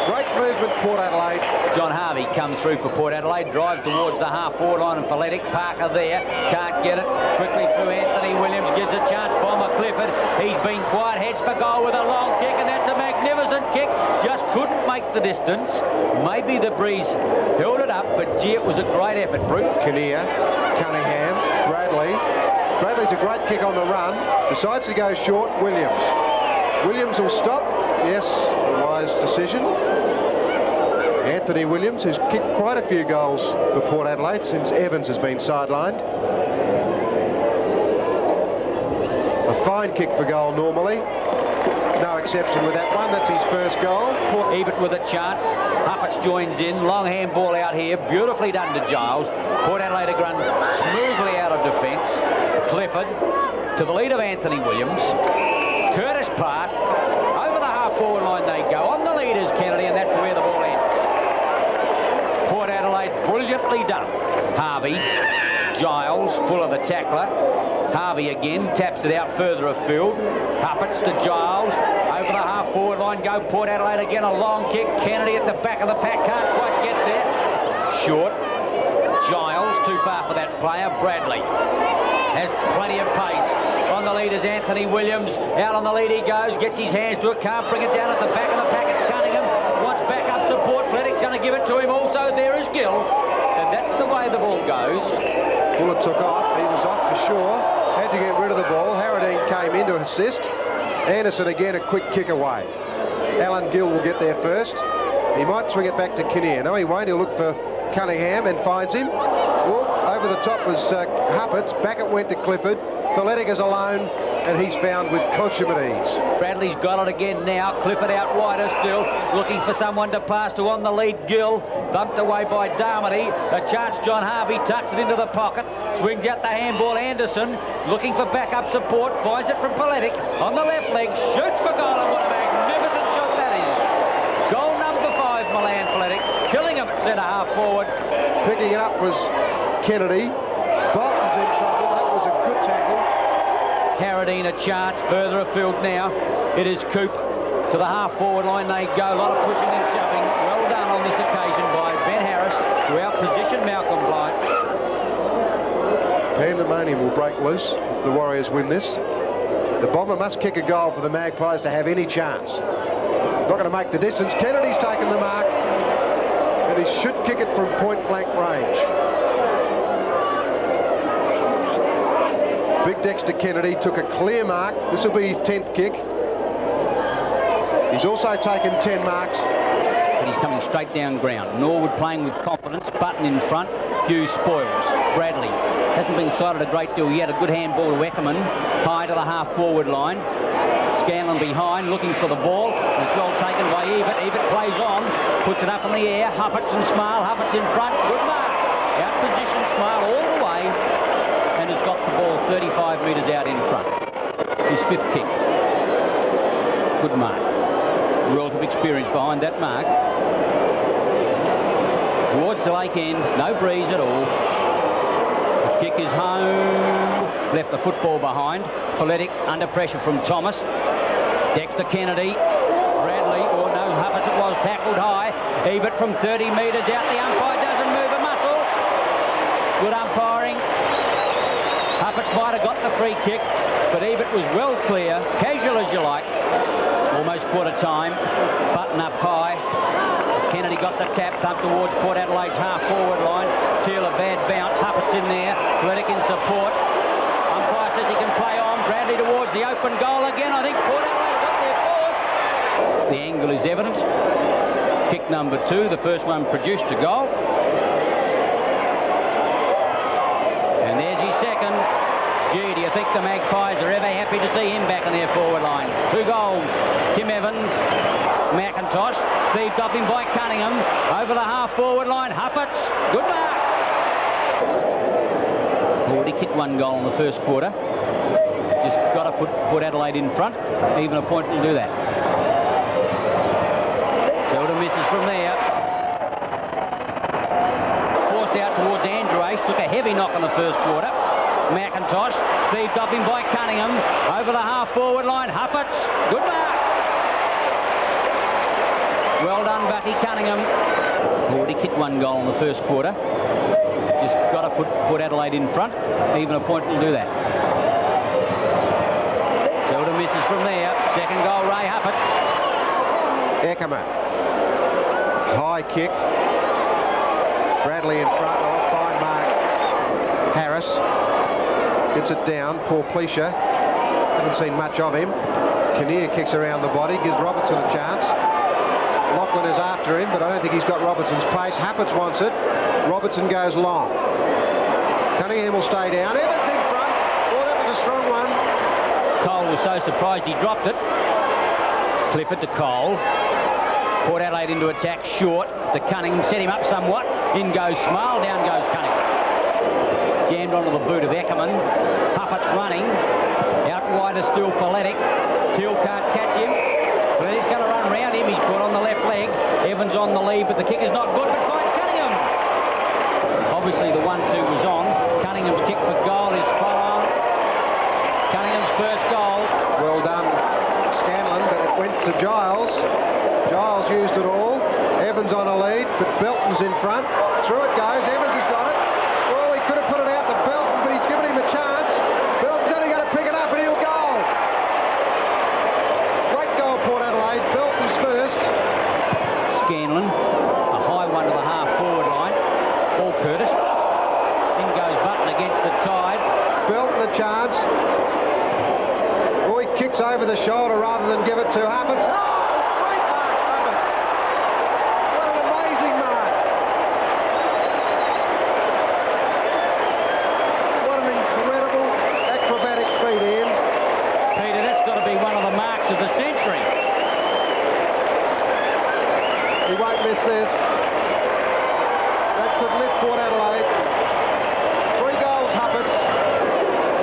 Great movement, Port Adelaide. John Harvey comes through for Port Adelaide, drive towards the half-forward line and Athletic. Parker there, can't get it. Quickly through Anthony Williams, gives a chance. Bomber Clifford, he's been quiet, heads for goal with a long kick, and that's a magnificent kick. Just couldn't make the distance. Maybe the breeze held it up, but gee, it was a great effort, Brute. Kinnear, Cunningham, Bradley. Bradley's a great kick on the run. Decides to go short, Williams. Williams will stop. Yes, a wise decision. Anthony Williams, who's kicked quite a few goals for Port Adelaide since Evans has been sidelined. A fine kick for goal normally. No exception with that one. That's his first goal. Ebert with a chance. Huppatz joins in. Long handball out here. Beautifully done to Giles. Port Adelaide have run smoothly out of defence. Clifford to the lead of Anthony Williams. Curtis pass. Over the half-forward line they go. On the lead is Kennedy, and that's where the ball ends. Port Adelaide brilliantly done. Harvey. Giles, full of the tackler. Harvey again, taps it out further afield. Huppatz to Giles. Over the half-forward line go Port Adelaide again. A long kick. Kennedy at the back of the pack. Can't quite get there. Short. Giles, too far for that player. Bradley has plenty of pace. On the lead is Anthony Williams. Out on the lead he goes. Gets his hands to it. Can't bring it down at the back of the pack. It's Cunningham. Wants backup support. Flettick's going to give it to him. Also, there is Gill. And that's the way the ball goes. Fuller took off. He was off for sure. Had to get rid of the ball. Harradine came in to assist. Anderson again, a quick kick away. Alan Gill will get there first. He might swing it back to Kinnear. No, he won't. He'll look for Cunningham and finds him. Well, over the top was Huppatz. Back it went to Clifford. Athletic is alone, and he's found with consummate ease. Bradley's got it again now. Clifford out wider still, looking for someone to pass to. On the lead, Gill. Thumped away by Darmody. A chance, John Harvey tucks it into the pocket. Swings out the handball, Anderson. Looking for backup support. Finds it from Politic. On the left leg, shoots for goal, and what a magnificent shot that is. Goal number 5, Milan Athletic. Killing him at centre-half forward. Picking it up was Kennedy. Bolton's in trouble. That was a good tackle. Harradine a chance further afield now. It is Coop to the half-forward line they go. A lot of pushing and shoving. Well done on this occasion by Ben Harris to outposition Malcolm Blight. Pandemonium will break loose if the Warriors win this. The Bomber must kick a goal for the Magpies to have any chance. Not going to make the distance. Kennedy's taken the mark, and he should kick it from point-blank range. Big Dexter Kennedy took a clear mark. This will be his 10th kick. He's also taken 10 marks. But he's coming straight down ground. Norwood playing with confidence. Button in front. Hughes spoils. Bradley hasn't been sighted a great deal yet. A good handball to Eckerman. High to the half-forward line. Scanlon behind, looking for the ball. It's well taken by Ebert. Ebert plays on. Puts it up in the air. Huppatz and Smile. Huppatz in front. Good mark. Out position. Smile all the way. And has got the ball 35 metres out in front. His 5th kick. Good mark. Relative experience behind that mark. Towards the lake end, no breeze at all. The kick is home. Left the football behind. Athletic under pressure from Thomas. Dexter Kennedy. Bradley, or no, Huppatz it was, tackled high. Ebert from 30 metres out. The umpire doesn't move a muscle. Good umpiring. Huppatz might have got the free kick, but Ebert was well clear, casual as you like. Almost quarter time. Button up high. Kennedy got the tap, thumped towards Port Adelaide's half-forward line. Teal a bad bounce. Huppatz in there. Athletic in support. Umpire says he can play on. Bradley towards the open goal again. I think Port Adelaide got their 4th. The angle is evident. Kick number 2. The first one produced a goal. And there's his second. Gee, do you think the Magpies are ever happy to see him back in their forward line? 2 goals. Tim Evans, McIntosh, thieved up him by Cunningham. Over the half-forward line, Huppatz. Good mark. Already kicked 1 goal in the first quarter. Just got to put Adelaide in front. Even a point will do that. Sheldon misses from there. Forced out towards Andrew Ace. Took a heavy knock in the first quarter. McIntosh feeds up him by Cunningham. Over the half-forward line. Huppets. Good mark. Well done, Bucky Cunningham. Already kicked one goal in the first quarter. Just got to put Adelaide in front. Even a point will do that. Sheldon misses from there. Second goal, Ray Huppets. Eckerman. High kick. Bradley in front. Oh, fine mark. Harris gets it down. Poor Pleasure. Haven't seen much of him. Kinnear kicks around the body. Gives Robertson a chance. Lachlan is after him, but I don't think he's got Robertson's pace. Huppets wants it. Robertson goes long. Cunningham will stay down. Evans in front. Oh, that was a strong one. Cole was so surprised he dropped it. Clifford to Cole. Port Adelaide into attack short. The Cunningham set him up somewhat. In goes Smile, down goes Cunningham. Jammed onto the boot of Eckerman. Huppets running. Out wide is still Folletic. Teal can't catch him. But he's going to run round him. He's put on the left leg. Evans on the lead, but the kick is not good. But finds Cunningham. Obviously the 1-2 was on. Cunningham's kick for goal is spot on. Cunningham's first goal. Well done, Scanlon, but it went to Giles. Giles used it all. Evans on a lead, but Belton's in front. Through it goes. Evans has got it. Oh, he could have put it out to Belton, but he's given him a chance. Belton's only going to pick it up and he'll go. Great goal, Port Adelaide. Belton's first. Scanlon, a high one to the half-forward line. Paul Curtis. In goes Button against the tide. Belton a chance. Oh, he kicks over the shoulder rather than give it to Huppets. Oh, great mark, Huppets. What an amazing mark. What an incredible acrobatic feat, Ian. Peter, that's got to be one of the marks of the century. He won't miss this. That could lift Port Adelaide. 3 goals, Huppets.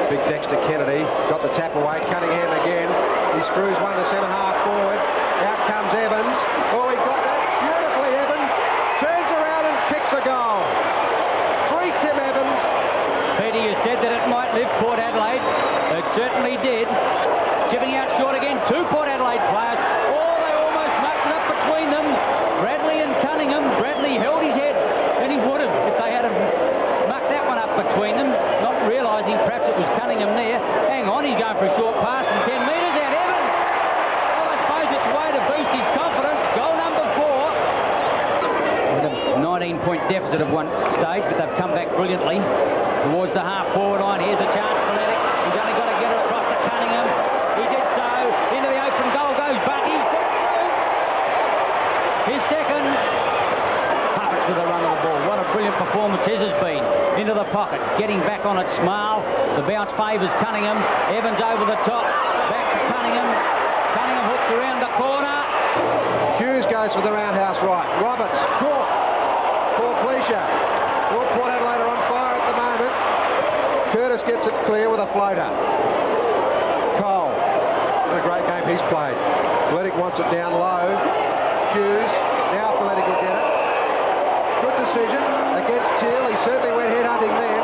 Big Dexter Kennedy got the tap away. Cunningham again. He screws one to centre half forward. Out comes Evans. Oh, he got that beautifully, Evans. Turns around and kicks a goal. 3 Tim Evans. Peter, you said that it might lift Port Adelaide. It certainly did. Chipping out short again. 2 Port Adelaide players. Oh, they almost mucked it up between them. Bradley and Cunningham. Bradley held his head, and he would have if they had mucked that one up between them, not realising perhaps it was Cunningham there. Hang on, he's going for a short pass from 10 metres out. Evans! Well, I suppose it's a way to boost his confidence. Goal number 4. With a 19-point deficit at one stage, but they've come back brilliantly towards the half-forward line. Here's a chance for Ledick. He's only got to get it across to Cunningham. He did so. Into the open goal goes Bucky. His second. Huppets with a run of the ball. What a brilliant performance his has been. Into the pocket. Getting back on it, Smile. The bounce favours Cunningham. Evans over the top. Back to Cunningham. Cunningham hooks around the corner. Hughes goes for the roundhouse right. Roberts caught. Poor Pleasure. Poor Port Adelaide are on fire at the moment. Curtis gets it clear with a floater. Cole. What a great game he's played. Athletic wants it down low. Hughes. Now Athletic will get it. Good decision against Teal. He certainly went headhunting then.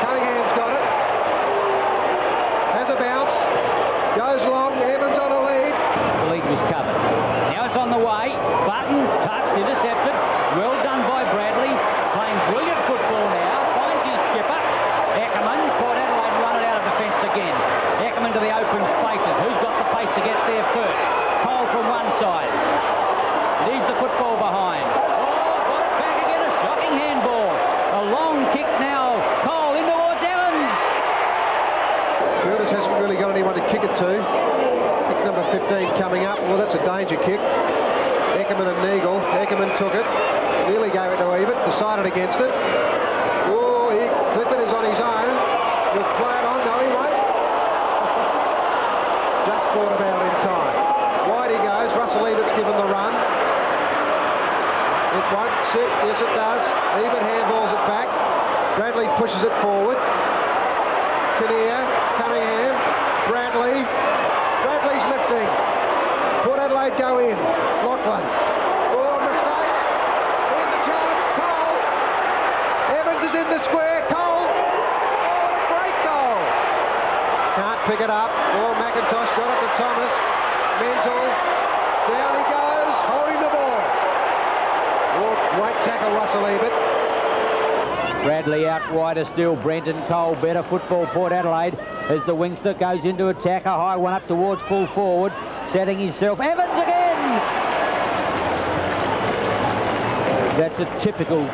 Cunningham's got it. Has a bounce. Goes long. Evans on a lead. The lead was covered. Now it's on the way. Button touched, intercepted. Well done by Bradley. Playing brilliant football now. Finds his skipper. Eckerman. Port Adelaide run it out of defence again. Eckerman to the open spaces. Who's got the pace to get there first? Cole from one side. Leaves the football behind. Oh, got it back again. A shocking handball. A long kick now. Cole in towards Evans. Curtis hasn't really got anyone to kick it to. Kick number 15 coming up. Well, that's a danger kick. Eckerman and Neagle. Eckerman took it. Nearly gave it to Ebert. Decided against it. Oh, Clifford is on his own. He'll play it on. No, he won't. Just thought about it in time. Wide he goes. Russell Ebert's given the run. It won't sit. Yes, it does. Ebert handballs it back. Bradley pushes it forward. Kinnear, Cunningham. Bradley. Bradley's lifting. Port Adelaide go in. Lachlan. Oh, mistake. Here's a chance. Cole. Evans is in the square. Cole. Oh, what a great goal. Can't pick it up. Oh, McIntosh got it to Thomas. Menzel. Down he goes. Holding the ball. Oh, great tackle, Russell Ebert. Bradley out wider still. Brenton Cole, better football, Port Adelaide, as the wingster goes into attack. A high one up towards full forward, setting himself. Evans again! That's a typical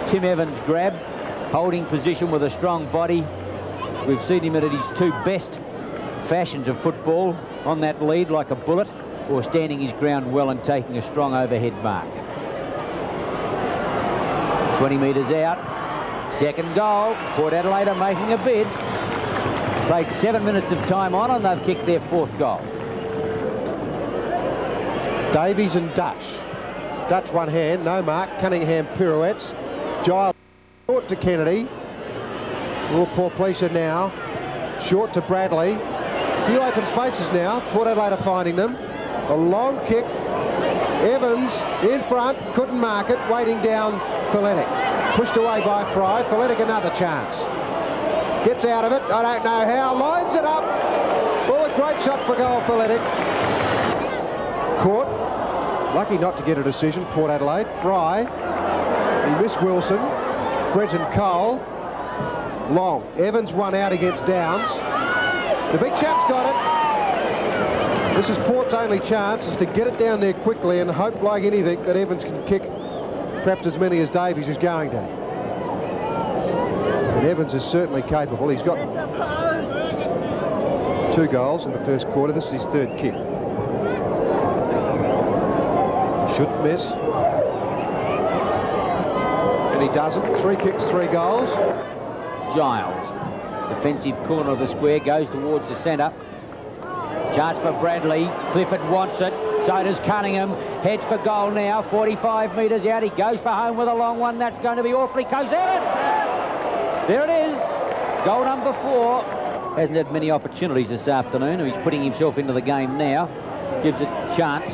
Tim Evans grab, holding position with a strong body. We've seen him at his two best fashions of football, on that lead like a bullet, or standing his ground well and taking a strong overhead mark. 20 metres out. Second goal. Port Adelaide are making a bid. Played 7 minutes of time on and they've kicked their fourth goal. Davies and Dutch. Dutch one hand, no mark. Cunningham pirouettes. Giles short to Kennedy. Oh, poor Pleasure now. Short to Bradley. A few open spaces now. Port Adelaide are finding them. A long kick. Evans in front, couldn't mark it, waiting down Feletic. Pushed away by Fry. Feletic another chance. Gets out of it, I don't know how, lines it up. Oh, a great shot for goal, Feletic. Caught. Lucky not to get a decision, Port Adelaide. Fry. He missed Wilson. Brenton Cole. Long. Evans one out against Downs. The big chap's got it. This is Port's only chance, is to get it down there quickly and hope like anything that Evans can kick perhaps as many as Davies is going to. And Evans is certainly capable. He's got 2 goals in the first quarter. This is his 3rd kick. Shouldn't miss. And he doesn't. 3 kicks, 3 goals. Giles, defensive corner of the square, goes towards the centre. Chance for Bradley. Clifford wants it. So does Cunningham. Heads for goal now. 45 metres out. He goes for home with a long one. That's going to be awfully close. There it is. Goal number 4. Hasn't had many opportunities this afternoon. He's putting himself into the game now. Gives a chance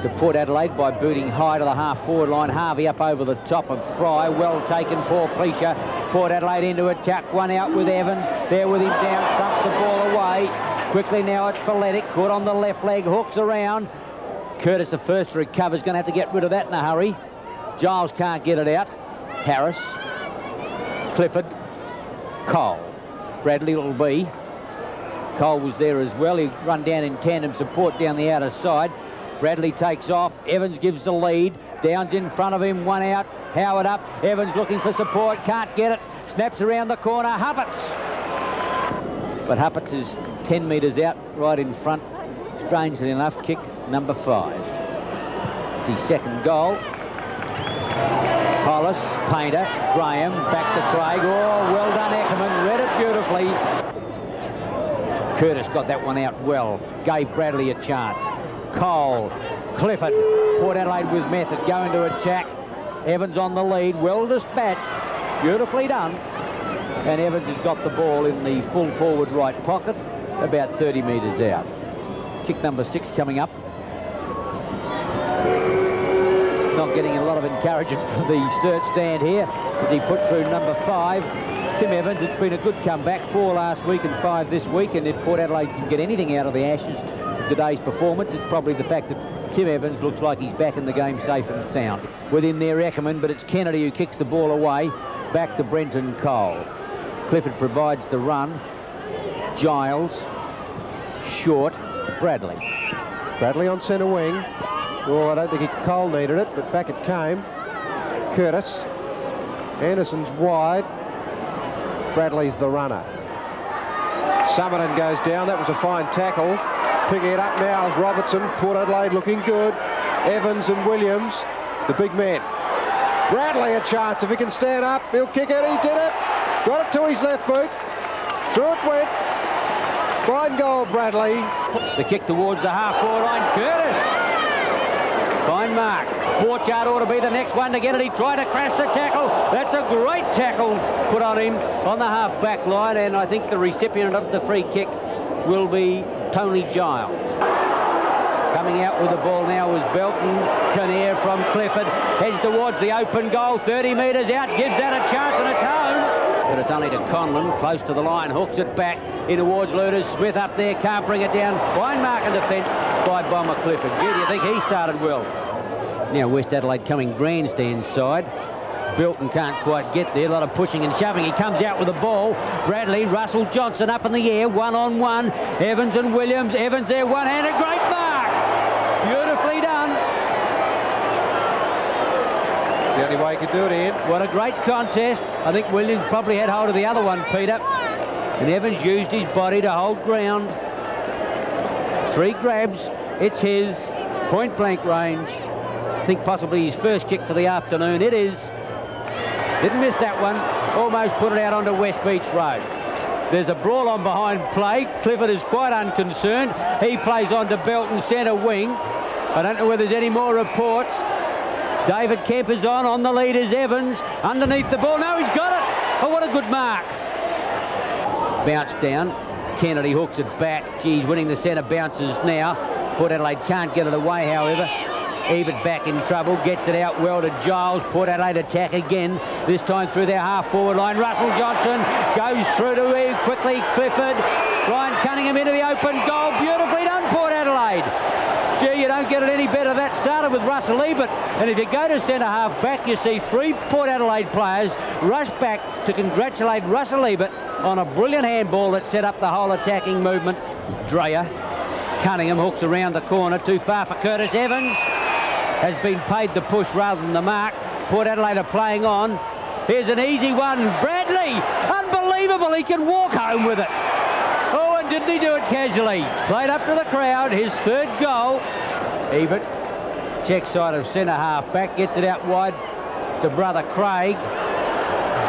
to Port Adelaide by booting high to the half-forward line. Harvey up over the top of Fry. Well taken, poor Pleasure. Port Adelaide into attack. One out with Evans. There with him down. Stumps the ball away. Quickly now it's Feletic. Caught on the left leg. Hooks around. Curtis, the first to recover, is going to have to get rid of that in a hurry. Giles can't get it out. Harris. Clifford. Cole. Bradley will be. Cole was there as well. He run down in tandem support down the outer side. Bradley takes off. Evans gives the lead. Downs in front of him. One out. Howard up. Evans looking for support. Can't get it. Snaps around the corner. Huppets. But Huppets is 10 metres out, right in front. Strangely enough, kick number 5. It's his second goal. Hollis, Painter, Graham, back to Craig. Oh, well done, Eckerman. Read it beautifully. Curtis got that one out well. Gave Bradley a chance. Cole, Clifford, Port Adelaide with method, going to attack. Evans on the lead, well dispatched, beautifully done. And Evans has got the ball in the full forward right pocket, about 30 metres out. Kick number 6 coming up. Not getting a lot of encouragement from the Sturt stand here as he put through number 5. Tim Evans, it's been a good comeback, 4 last week and 5 this week, and if Port Adelaide can get anything out of the Ashes today's performance, it's probably the fact that Tim Evans looks like he's back in the game safe and sound. Within there, Eckerman, but it's Kennedy who kicks the ball away. Back to Brenton Cole. Clifford provides the run. Giles. Short. Bradley. Bradley on centre wing. Oh, I don't think Cole needed it, but back it came. Curtis. Anderson's wide. Bradley's the runner. Summerton goes down. That was a fine tackle. Picking it up now is Robertson. Port Adelaide looking good. Evans and Williams, the big men. Bradley a chance. If he can stand up, he'll kick it. He did it. Got it to his left foot. Through it went. Fine goal, Bradley. The kick towards the half-forward line. Curtis. Fine mark. Borchardt ought to be the next one to get it. He tried to crash the tackle. That's a great tackle put on him on the half-back line, and I think the recipient of the free kick will be Tony Giles. Coming out with the ball now was Belton. Kinnear from Clifford heads towards the open goal. 30 metres out, gives that a chance, and it's home. But it's only to Conlon, close to the line, hooks it back in towards Luders. Smith up there, can't bring it down. Fine mark and defence by Bomber Clifford. Gee, do you think he started well? Now West Adelaide coming grandstand side. Belton can't quite get there. A lot of pushing and shoving. He comes out with the ball. Bradley, Russell Johnson up in the air, one-on-one. Evans and Williams. Evans there, one-handed. Great mark. Beautifully done. It's the only way he could do it, Ian. What a great contest. I think Williams probably had hold of the other one, Peter. And Evans used his body to hold ground. 3 grabs. It's his. Point blank range. I think possibly his first kick for the afternoon. It is. Didn't miss that one. Almost put it out onto West Beach Road. There's a brawl on behind play. Clifford is quite unconcerned. He plays on to Belton, centre wing. I don't know whether there's any more reports. David Kemp is on the lead is Evans. Underneath the ball. No, he's got it. Oh, what a good mark. Bounce down. Kennedy hooks it back. Gee, he's winning the centre bounces now. Port Adelaide can't get it away, however. Ebert back in trouble, gets it out well to Giles. Port Adelaide attack again, this time through their half-forward line. Russell Johnson goes through to Eve, quickly Clifford. Ryan Cunningham into the open goal. Beautifully done, Port Adelaide. Gee, you don't get it any better. That started with Russell Ebert. And if you go to centre-half back, you see 3 Port Adelaide players rush back to congratulate Russell Ebert on a brilliant handball that set up the whole attacking movement. Dreyer. Cunningham hooks around the corner, too far for Curtis Evans. Has been paid the push rather than the mark. Port Adelaide are playing on. Here's an easy one. Bradley, unbelievable. He can walk home with it. Oh, and didn't he do it casually? Played up to the crowd, his 3rd goal. Ebert, check side of centre half back, gets it out wide to brother Craig.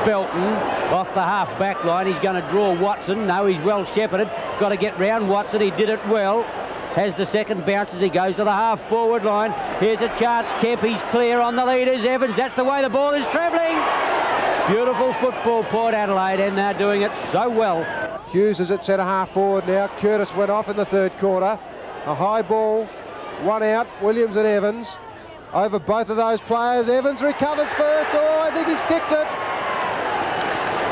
Belton off the half back line. He's going to draw Watson. No, he's well shepherded. Got to get round Watson. He did it well. Has the second bounce as he goes to the half-forward line. Here's a chance. Kemp, he's clear on the leaders. Evans, that's the way the ball is travelling. Beautiful football, Port Adelaide, and they're doing it so well. Hughes is at centre half forward now. Curtis went off in the 3rd quarter. A high ball, one out. Williams and Evans over both of those players. Evans recovers first. Oh, I think he's kicked it.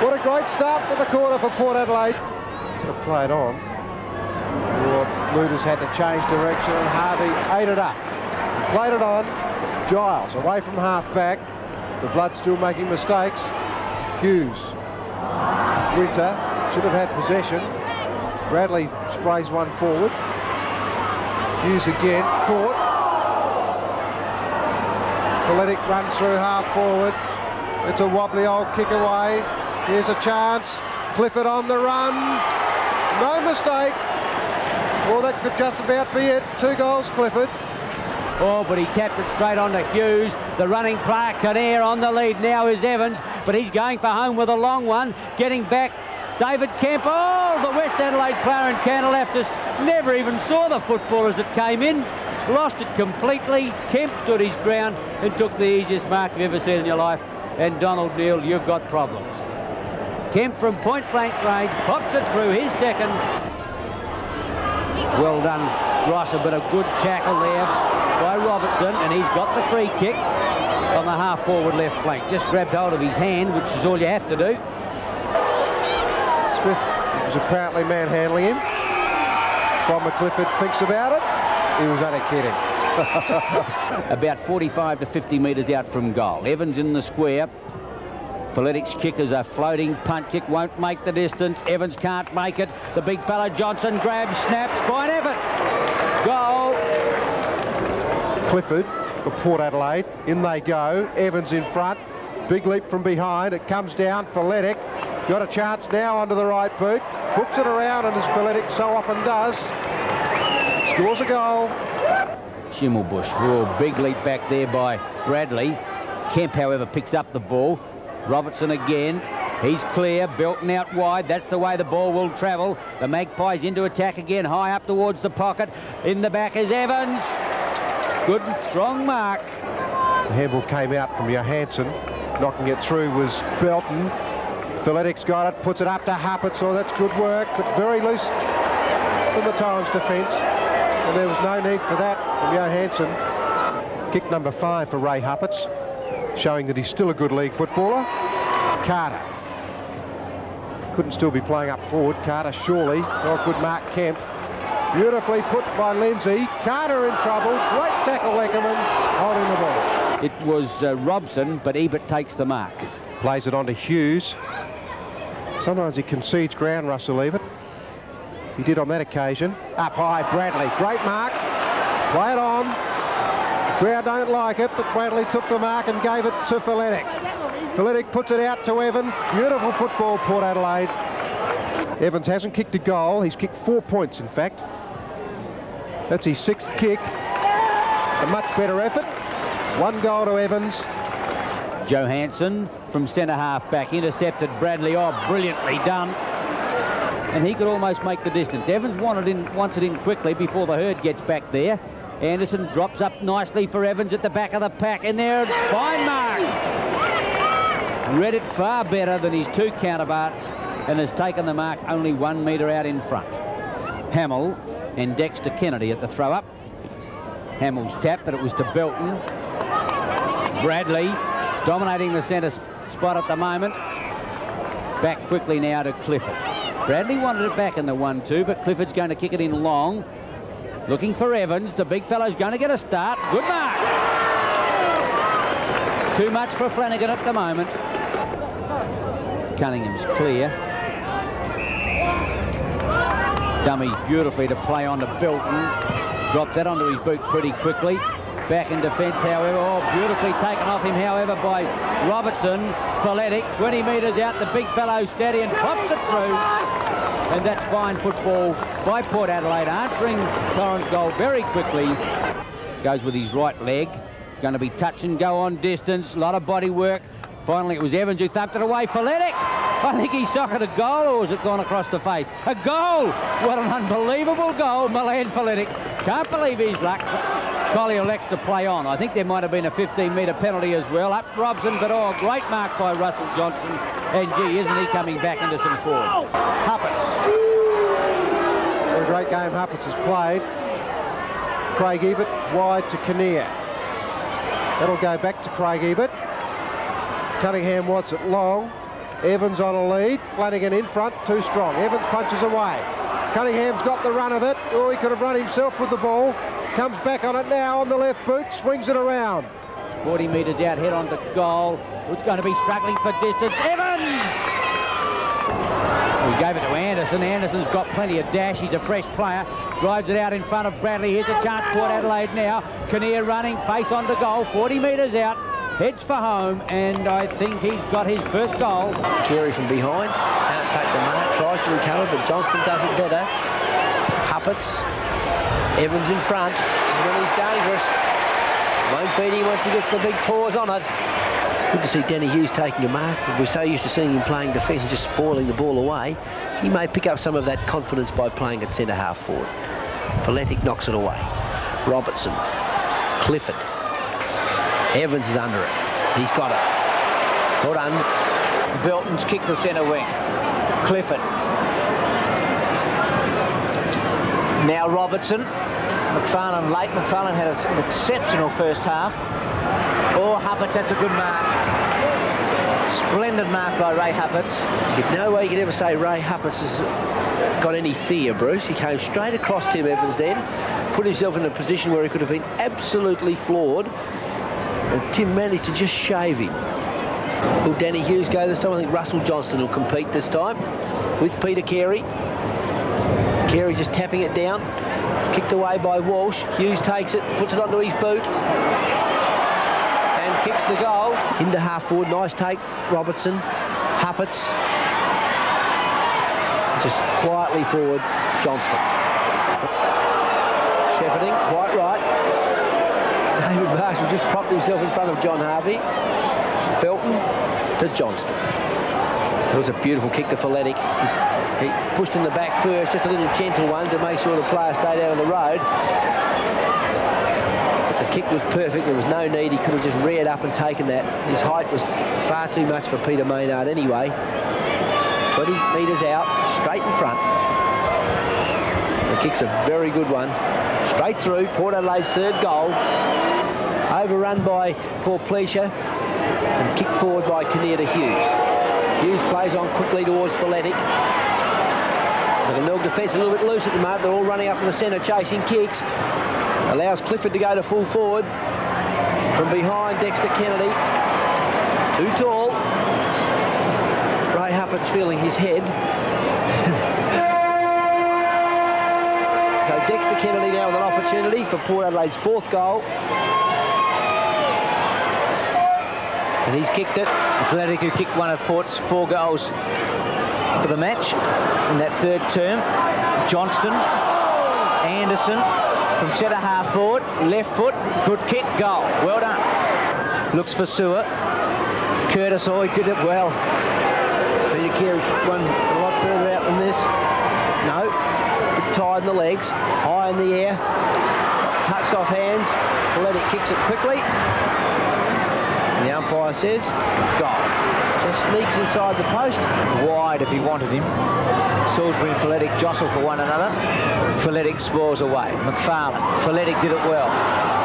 What a great start to the quarter for Port Adelaide. To play it on. Luders had to change direction and Harvey ate it up. He played it on. Giles away from half back. The Blood still making mistakes. Hughes. Winter should have had possession. Bradley sprays one forward. Hughes again. Caught. Feletic runs through half forward. It's a wobbly old kick away. Here's a chance. Clifford on the run. No mistake. Well, that could just about be it. 2 goals, Clifford. Oh, but he tapped it straight on to Hughes. The running player, Kinnear, on the lead now is Evans, but he's going for home with a long one. Getting back, David Kemp. Oh, the West Adelaide player in Canalaftis never even saw the football as it came in. Lost it completely. Kemp stood his ground and took the easiest mark you've ever seen in your life. And Donald Neal, you've got problems. Kemp from point blank range pops it through his 2nd. Well done, Ross, a bit of good tackle there by Robertson, and he's got the free kick on the half-forward left flank. Just grabbed hold of his hand, which is all you have to do. Smith was apparently manhandling him. Bomber Clifford thinks about it. He was only kidding. About 45 to 50 metres out from goal. Evans in the square. Feletic's kick is a floating punt kick, won't make the distance. Evans can't make it. The big fella Johnson grabs, snaps, fine effort. Goal. Clifford for Port Adelaide. In they go. Evans in front. Big leap from behind. It comes down. Feletic got a chance now onto the right boot. Hooks it around, and as Feletic so often does, scores a goal. Schimmelbusch. Oh, big leap back there by Bradley. Kemp, however, picks up the ball. Robertson again. He's clear. Belton out wide. That's the way the ball will travel. The Magpies into attack again, high up towards the pocket. In the back is Evans. Good, strong mark. The handball came out from Johansson. Knocking it through was Belton. Feletic's got it, puts it up to Huppert, so that's good work, but very loose from the Torrens defence, and there was no need for that from Johansson. Kick number 5 for Ray Huppatz, showing that he's still a good league footballer. Carter couldn't still be playing up forward. Carter surely. Well, good Mark Kemp. Beautifully put by Lindsay. Carter in trouble. Great tackle, Eckerman, holding the ball. It was Robson, but Ebert takes the mark. Plays it on to Hughes. Sometimes he concedes ground, Russell Ebert. He did on that occasion. Up high, Bradley. Great mark. Play it on. Crowd don't like it, but Bradley took the mark and gave it to Feletic. Feletic puts it out to Evans. Beautiful football, Port Adelaide. Evans hasn't kicked a goal. He's kicked 4 points, in fact. That's his 6th kick. A much better effort. 1 goal to Evans. Johansson from centre half back, intercepted Bradley. Oh, brilliantly done. And he could almost make the distance. Evans wants it in quickly before the herd gets back there. Anderson drops up nicely for Evans at the back of the pack. And there, fine mark. Read it far better than his 2 counterparts and has taken the mark only 1 metre out in front. Hamill and Dexter Kennedy at the throw-up. Hamill's tap, but it was to Belton. Bradley dominating the centre spot at the moment. Back quickly now to Clifford. Bradley wanted it back in the 1-2, but Clifford's going to kick it in long. Looking for Evans. The big fellow's going to get a start. Good mark. Too much for Flanagan at the moment. Cunningham's clear. Dummies beautifully to play on to Belton. Drops that onto his boot pretty quickly. Back in defence, however. Oh, beautifully taken off him, however, by Robertson. Feletic, 20 metres out. The big fellow steady and pops it through. And that's fine football by Port Adelaide, answering Torrens' goal very quickly. Goes with his right leg. It's going to be touch and go on distance. A lot of body work. Finally, it was Evans who thumped it away. Feletic! I think he socketed a goal, or was it gone across the face? A goal! What an unbelievable goal, Milan Feletic. Can't believe his luck. Collier elects to play on. I think there might have been a 15-metre penalty as well. Up Robson, but oh, great mark by Russell Johnson. And gee, isn't he coming back into some form? Huppatz. What a great game Huppatz has played. Craig Ebert wide to Kinnear. That'll go back to Craig Ebert. Cunningham wants it long. Evans on a lead. Flanagan in front, too strong. Evans punches away. Cunningham's got the run of it. Oh, he could have run himself with the ball. Comes back on it now on the left boot, swings it around. 40 metres out, head on to goal. Who's going to be struggling for distance? Evans! We gave it to Anderson. Anderson's got plenty of dash. He's a fresh player. Drives it out in front of Bradley. Here's a chance, Port Adelaide now. Kinnear running, face on to goal. 40 metres out. Heads for home, and I think he's got his first goal. Carey from behind, can't take the mark, tries to recover, but Johnston does it better. Huppatz, Evans in front. This is when he's dangerous. Won't beat him once he gets the big paws on it. Good to see Danny Hughes taking a mark. We're so used to seeing him playing defence and just spoiling the ball away. He may pick up some of that confidence by playing at centre half forward. Feletic knocks it away. Robertson, Clifford. Evans is under it. He's got it. Well done. Belton's kicked to centre wing. Clifford. Now Robertson. McFarlane late. McFarlane had an exceptional first half. Oh, Huppatz, that's a good mark. Splendid mark by Ray Huppatz. There's no way you could ever say Ray Huppatz has got any fear, Bruce. He came straight across Tim Evans then, put himself in a position where he could have been absolutely floored. And Tim managed to just shave him. Will Danny Hughes go this time? I think Russell Johnston will compete this time with Peter Carey. Carey just tapping it down. Kicked away by Walsh. Hughes takes it, puts it onto his boot. And kicks the goal. Into half forward. Nice take, Robertson. Huppatz. Just quietly forward, Johnston. Shepherding, quite right. David Marshall just propped himself in front of John Harvey. Belton to Johnston. It was a beautiful kick to Feletic. He pushed in the back first, just a little gentle one to make sure the player stayed out of the road. But the kick was perfect. There was no need. He could have just reared up and taken that. His height was far too much for Peter Maynard anyway. 20 metres out, straight in front. kick's a very good one. Straight through, Port Adelaide's third goal. Overrun by Porplesia and kicked forward by Kinnear to Hughes. Hughes plays on quickly towards Feletic. The Glenelg defence is a little bit loose at the moment. They're all running up to the centre chasing kicks. Allows Clifford to go to full forward. From behind, Dexter Kennedy. Too tall. Ray Huppert's feeling his head. So Dexter Kennedy now with an opportunity for Port Adelaide's fourth goal. And he's kicked it. Feletic, who kicked one of Port's 4 goals for the match in that third term. Johnston, Anderson from centre half forward, left foot, good kick, goal. Well done. Looks for Sewer. Curtis, oh, he did it well. Peter Carey kicked one a lot further out than this. No, bit tied in the legs, high in the air, touched off hands. Feletic kicks it quickly. And the umpire says, goal. Just sneaks inside the post. Wide if he wanted him. Salisbury and Feletic jostle for one another. Feletic spoils away. McFarlane. Feletic did it well.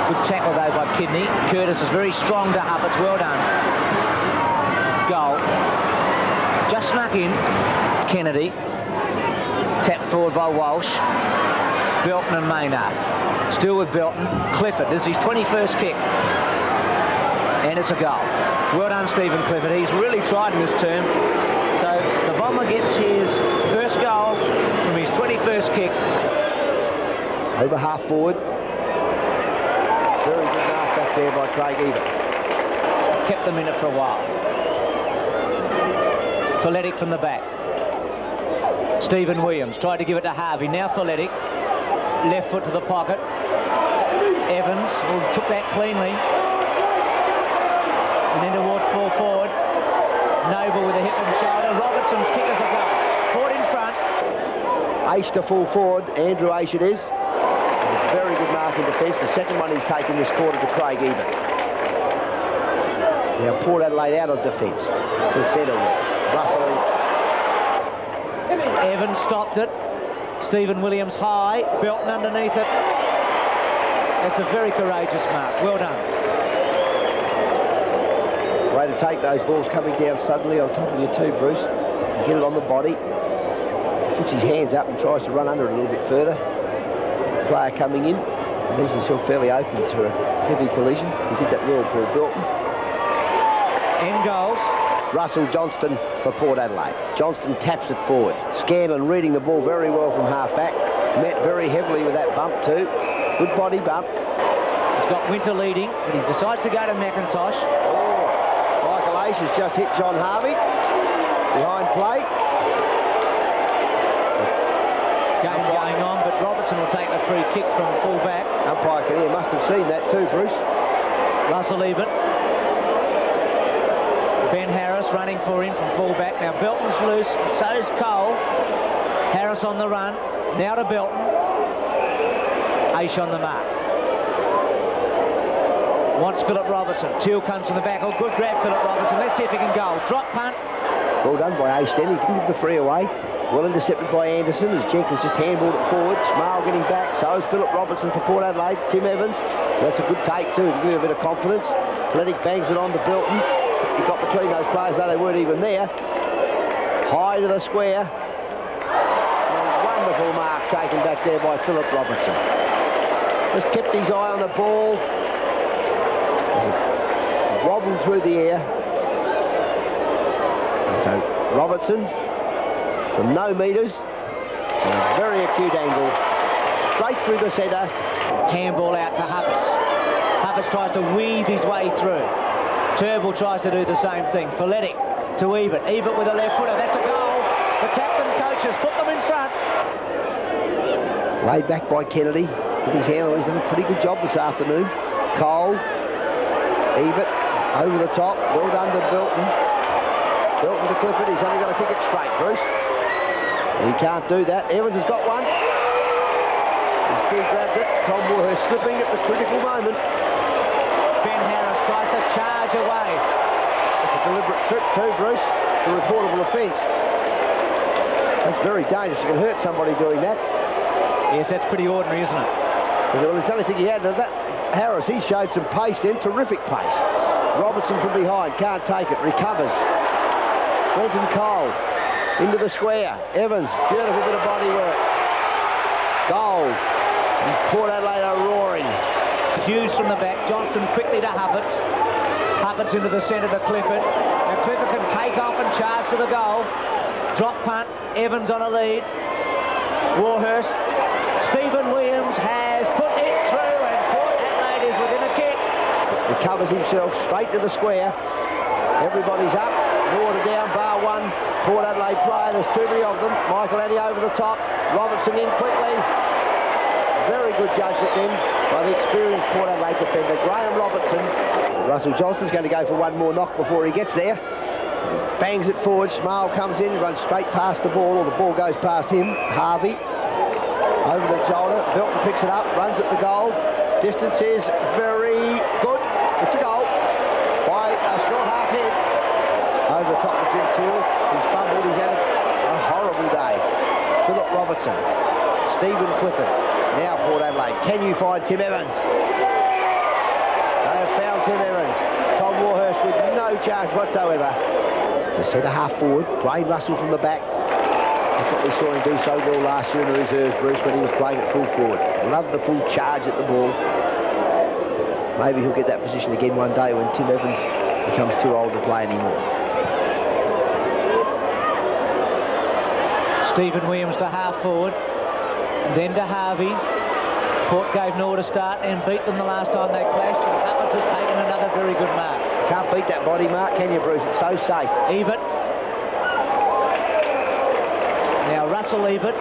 Good tackle though by Kidney. Curtis is very strong to up. It's well done. Goal. Just snuck in. Kennedy. Tapped forward by Walsh. Belton and Maynard. Still with Belton. Clifford. This is his 21st kick. And it's a goal. Well done, Stephen Clifford. He's really tried in this term. So the Bomber gets his first goal from his 21st kick. Over half forward. Very good mark back there by Craig Ebert. Kept them in it for a while. Feletic from the back. Stephen Williams tried to give it to Harvey. Now Feletic. Left foot to the pocket. Evans took that cleanly. And then towards full forward. Noble with a hip and shoulder. Robertson's kick is a goal. Port in front. Aish to full forward. Andrew Aish it is. Very good mark in defence. The second one he's taken this quarter to Craig Ebert. Now Port Adelaide out of defence to centre. Russell. Evans stopped it. Stephen Williams high. Belton underneath it. It's a very courageous mark. Well done. It's a way to take those balls coming down suddenly on top of you too, Bruce. And get it on the body. Puts his hands up and tries to run under it a little bit further. Player coming in. Leaves himself fairly open to a heavy collision. He did that well, Paul Belton. In goals. Russell Johnston for Port Adelaide. Johnston taps it forward. Scanlon reading the ball very well from half-back. Met very heavily with that bump too. Good body bump. He's got Winter leading, but he decides to go to McIntosh. Oh, Michael Aish has just hit John Harvey. Behind play. Game going on, but Robertson will take the free kick from full-back. Umpire Kinnear must have seen that too, Bruce. Russell Ebert. Ben Harris running for him from full-back. Now Belton's loose, so is Cole. Harris on the run. Now to Belton. Aish on the mark. Wants Philip Robertson. Teal comes from the back. Oh, good grab, Philip Robertson. Let's see if he can go. Drop punt. Well done by Aish then. He didn't give the free away. Well intercepted by Anderson as Jenkins just handballed it forward. Smale getting back. So is Philip Robertson for Port Adelaide. Tim Evans. That's a good take too to give you a bit of confidence. Feletic bangs it on to Belton. He got between those players, though they weren't even there. High to the square. A wonderful mark taken back there by Philip Robertson. Just kept his eye on the ball. Wobbled through the air. And so Robertson, from no metres, from a very acute angle, straight through the centre. Handball out to Hupperts. Hupperts tries to weave his way through. Turnbull tries to do the same thing. Feletic to Ebert. Ebert with a left footer. That's a goal. The captain coaches put them in front. Laid back by Kennedy. Put his hand on. He's done a pretty good job this afternoon. Cole. Ebert over the top. Well done to Belton. Belton to Clifford. He's only got to kick it straight, Bruce. He can't do that. Evans has got one. He's two grabbed it. Tom Moorhurst slipping at the critical moment. Ben Harris tries to charge away. It's a deliberate trip too, Bruce. It's a reportable offence. That's very dangerous. You can hurt somebody doing that. Yes, that's pretty ordinary, isn't it? Well, it's the only thing he had. That Harris, he showed some pace then, terrific pace. Robertson from behind, can't take it, recovers. Brenton Cole into the square. Evans, beautiful bit of body work. Goal. And Port Adelaide are roaring. Hughes from the back, Johnston quickly to Hupperts. Hupperts into the centre to Clifford. And Clifford can take off and charge to the goal. Drop punt, Evans on a lead. Warhurst. Stephen Williams has put it through and Port Adelaide is within a kick. Recovers himself straight to the square. Everybody's up. Water down, bar one. Port Adelaide player, there's too many of them. Michael Addy over the top. Robertson in quickly. Very good judgment then by the experienced Port Adelaide defender, Graham Robertson. Russell Johnston's going to go for one more knock before he gets there. Bangs it forward, Smile comes in, he runs straight past the ball, or the ball goes past him. Harvey, over the shoulder, Belton picks it up, runs at the goal. Distance is very good. It's a goal by a short half head. Over the top of Jim Toole, he's fumbled, he's had a horrible day. Philip Robertson, Stephen Clifford, now Port Adelaide. Can you find Tim Evans? They have found Tim Evans. Tom Warhurst with no chance whatsoever. To centre half forward, Dwayne Russell from the back. That's what we saw him do so well last year in the reserves, Bruce, when he was playing at full forward. Loved the full charge at the ball. Maybe he'll get that position again one day when Tim Evans becomes too old to play anymore. Stephen Williams to half forward, then to Harvey. Port gave Nor to start and beat them the last time they clashed. And Hupperts has taken another very good mark. Can't beat that body mark, can you, Bruce? It's so safe. Ebert. Now Russell Ebert,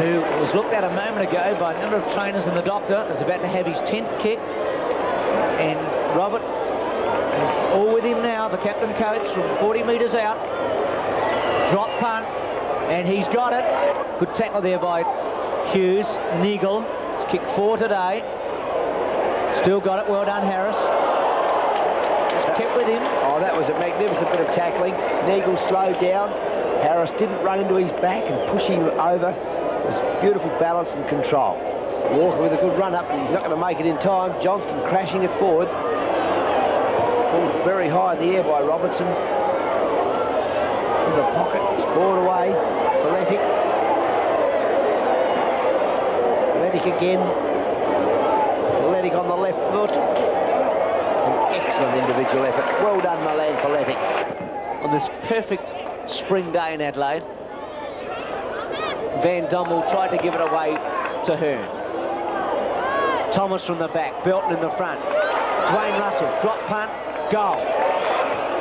who was looked at a moment ago by a number of trainers and the doctor, is about to have his 10th kick. And Robert is all with him now, the captain coach, from 40 metres out. Drop punt, and he's got it. Good tackle there by Hughes. Nigel, he's kicked 4 today. Still got it, well done Harris. Just kept with him. Oh, that was a magnificent bit of tackling. Nigel slowed down. Harris didn't run into his back and push him over. It was beautiful balance and control. Walker with a good run up, but he's not going to make it in time. Johnston crashing it forward. Pulled very high in the air by Robertson. In the pocket, spoiled away. Feletic. Feletic again. Feletic on the left foot. An excellent individual effort. Well done, my lad, Feletic. On this perfect spring day in Adelaide, Van Dummel tried to give it away to Hearn. Thomas from the back, Belton in the front. Dwayne Russell, drop punt, goal.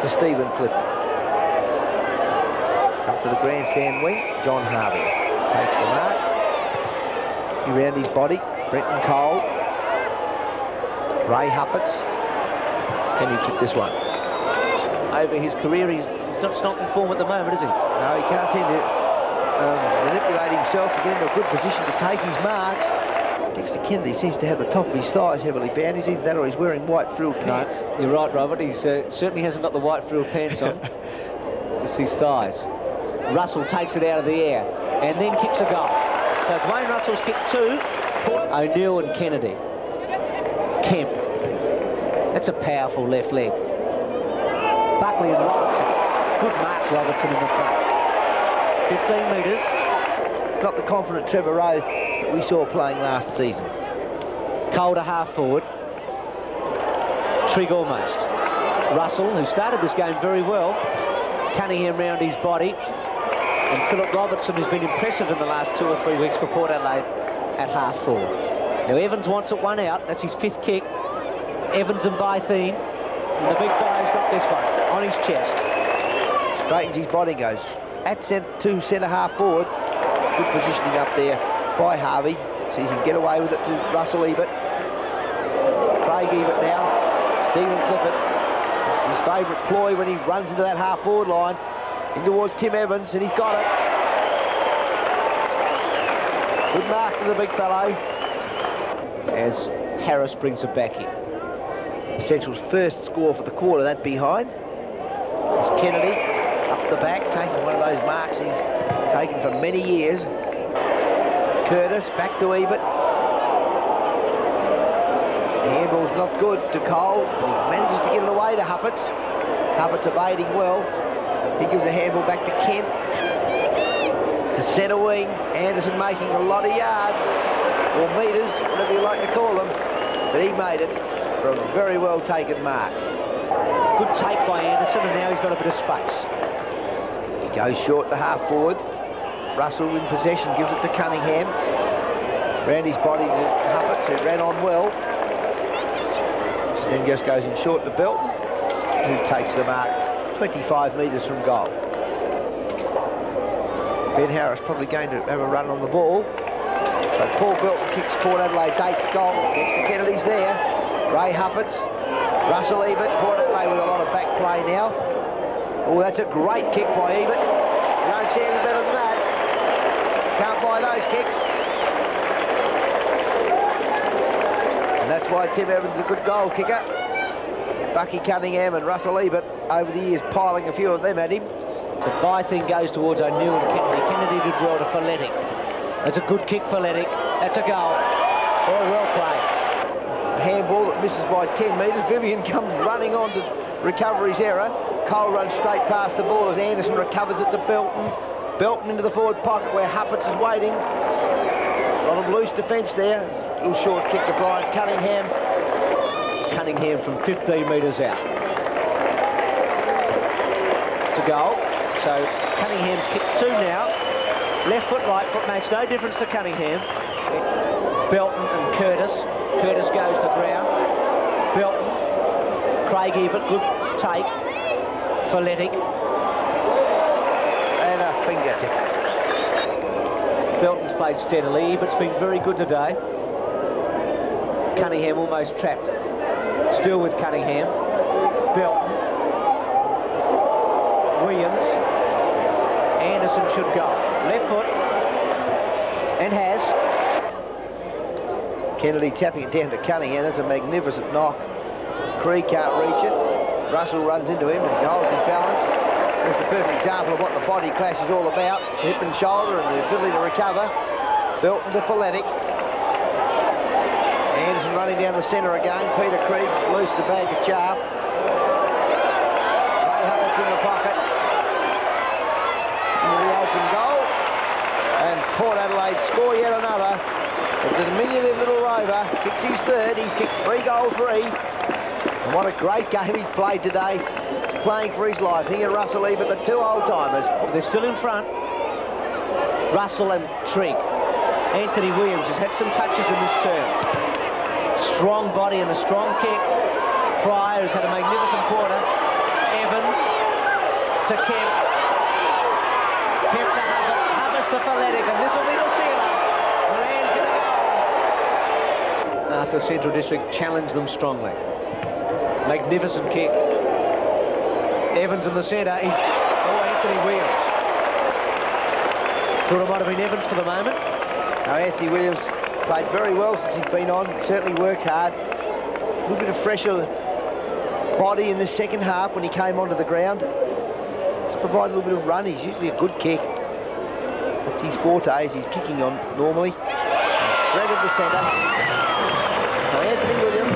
To Stephen Clifford. Comes to the grandstand wing, John Harvey. Takes the mark. Around his body, Brenton Cole. Ray Hupperts. Can he kick this one? Over his career, he's not in form at the moment, is he? No, he can't seem to manipulate himself to get into a good position to take his marks. Dexter Kennedy seems to have the top of his thighs heavily bandaged. Either that or he's wearing white frilled pants. No, you're right, Robert. He certainly hasn't got the white frilled pants on. It's his thighs. Russell takes it out of the air and then kicks a goal. So Dwayne Russell's kicked 2. O'Neill and Kennedy. Kemp. That's a powerful left leg. Buckley and Robertson. Good mark, Robertson in the front. 15 metres. It's not the confident Trevor Rowe that we saw playing last season. Cole to half forward. Trigg almost. Russell, who started this game very well. Cunningham round his body. And Philip Robertson, who's been impressive in the last 2 or 3 weeks for Port Adelaide at half forward. Now Evans wants it one out. That's his 5th kick. Evans and Bytheen. And the big fellow's got this one on his chest. Straightens his body, goes at centre half forward. Good positioning up there by Harvey. Sees him get away with it to Russell Ebert. Craig Ebert now. Stephen Clifford. His favourite ploy when he runs into that half forward line. In towards Tim Evans, and he's got it. Good mark to the big fellow. As Harris brings it back in. Central's first score for the quarter, that behind. It's Kennedy up the back, taking one of those marks he's taken for many years. Curtis, back to Ebert. The handball's not good to Cole, but he manages to get it away to Huppets. Huppets evading well. He gives a handball back to Kemp. To centre wing, Anderson making a lot of yards, or metres, whatever you like to call them, but he made it for a very well taken mark. Good take by Anderson, and now he's got a bit of space. He goes short to half forward. Russell in possession, gives it to Cunningham. Round his body to Huppets, who ran on well. Then just goes in short to Belton, who takes the mark 25 metres from goal. Ben Harris probably going to have a run on the ball. So Paul Belton kicks Port Adelaide's 8th goal. Dexter Kennedy's there. Ray Huppets, Russell Ebert. Port Adelaide with a lot of back play now. Oh, that's a great kick by Ebert. You don't see any better than that. Can't buy those kicks. And that's why Tim Evans is a good goal kicker. Bucky Cunningham and Russell Ebert over the years piling a few of them at him. The bye thing goes towards O'Neill and Kennedy. Kennedy did well to Folletic. That's a good kick for Folletic. That's a goal. Oh, well played. A handball that misses by 10 metres. Vivian comes running on to recover his error. Cole runs straight past the ball as Anderson recovers it to Belton. Belton into the forward pocket where Huppets is waiting. A lot of loose defence there. A little short kick to Brian Cunningham. Cunningham from 15 metres out. It's a goal. So Cunningham's kicked 2 now. Left foot, right foot makes no difference to Cunningham. Belton and Curtis. Curtis goes to ground. Belton. Craig Ebert, good take. Folletic. And a fingertip. Belton's played steadily. Ebert's been very good today. Cunningham almost trapped. Still with Cunningham. Belton. Williams. Anderson should go. Left foot. And has. Kennedy tapping it down to Cunningham. That's a magnificent knock. Cree can't reach it. Russell runs into him and holds his balance. That's the perfect example of what the body clash is all about. It's hip and shoulder and the ability to recover. Belton to Folletic. Anderson running down the centre again. Peter Kriegs loose the bag of chaff. Ray Huppets in the pocket. Into the open goal. And Port Adelaide score yet another. The diminutive little rover kicks his 3rd. He's kicked 3 goals for E. And what a great game he's played today. He's playing for his life. He and Russell Ebert, the 2 old-timers. They're still in front. Russell and Trigg. Anthony Williams has had some touches in this term. Strong body and a strong kick. Pryor has had a magnificent quarter. Evans to Kemp. Kemp to Huppets. Huppets to Folletic. And this will be the sealer. Moran's going to go. After Central District challenged them strongly. Magnificent kick. Evans in the centre. Anthony Williams. Thought it might have been Evans for the moment. Now Anthony Williams played very well since he's been on. Certainly worked hard. A little bit of fresher body in the second half when he came onto the ground. Just provide a little bit of run. He's usually a good kick. That's his forte, as he's kicking on normally. He's threaded the centre. So Anthony Williams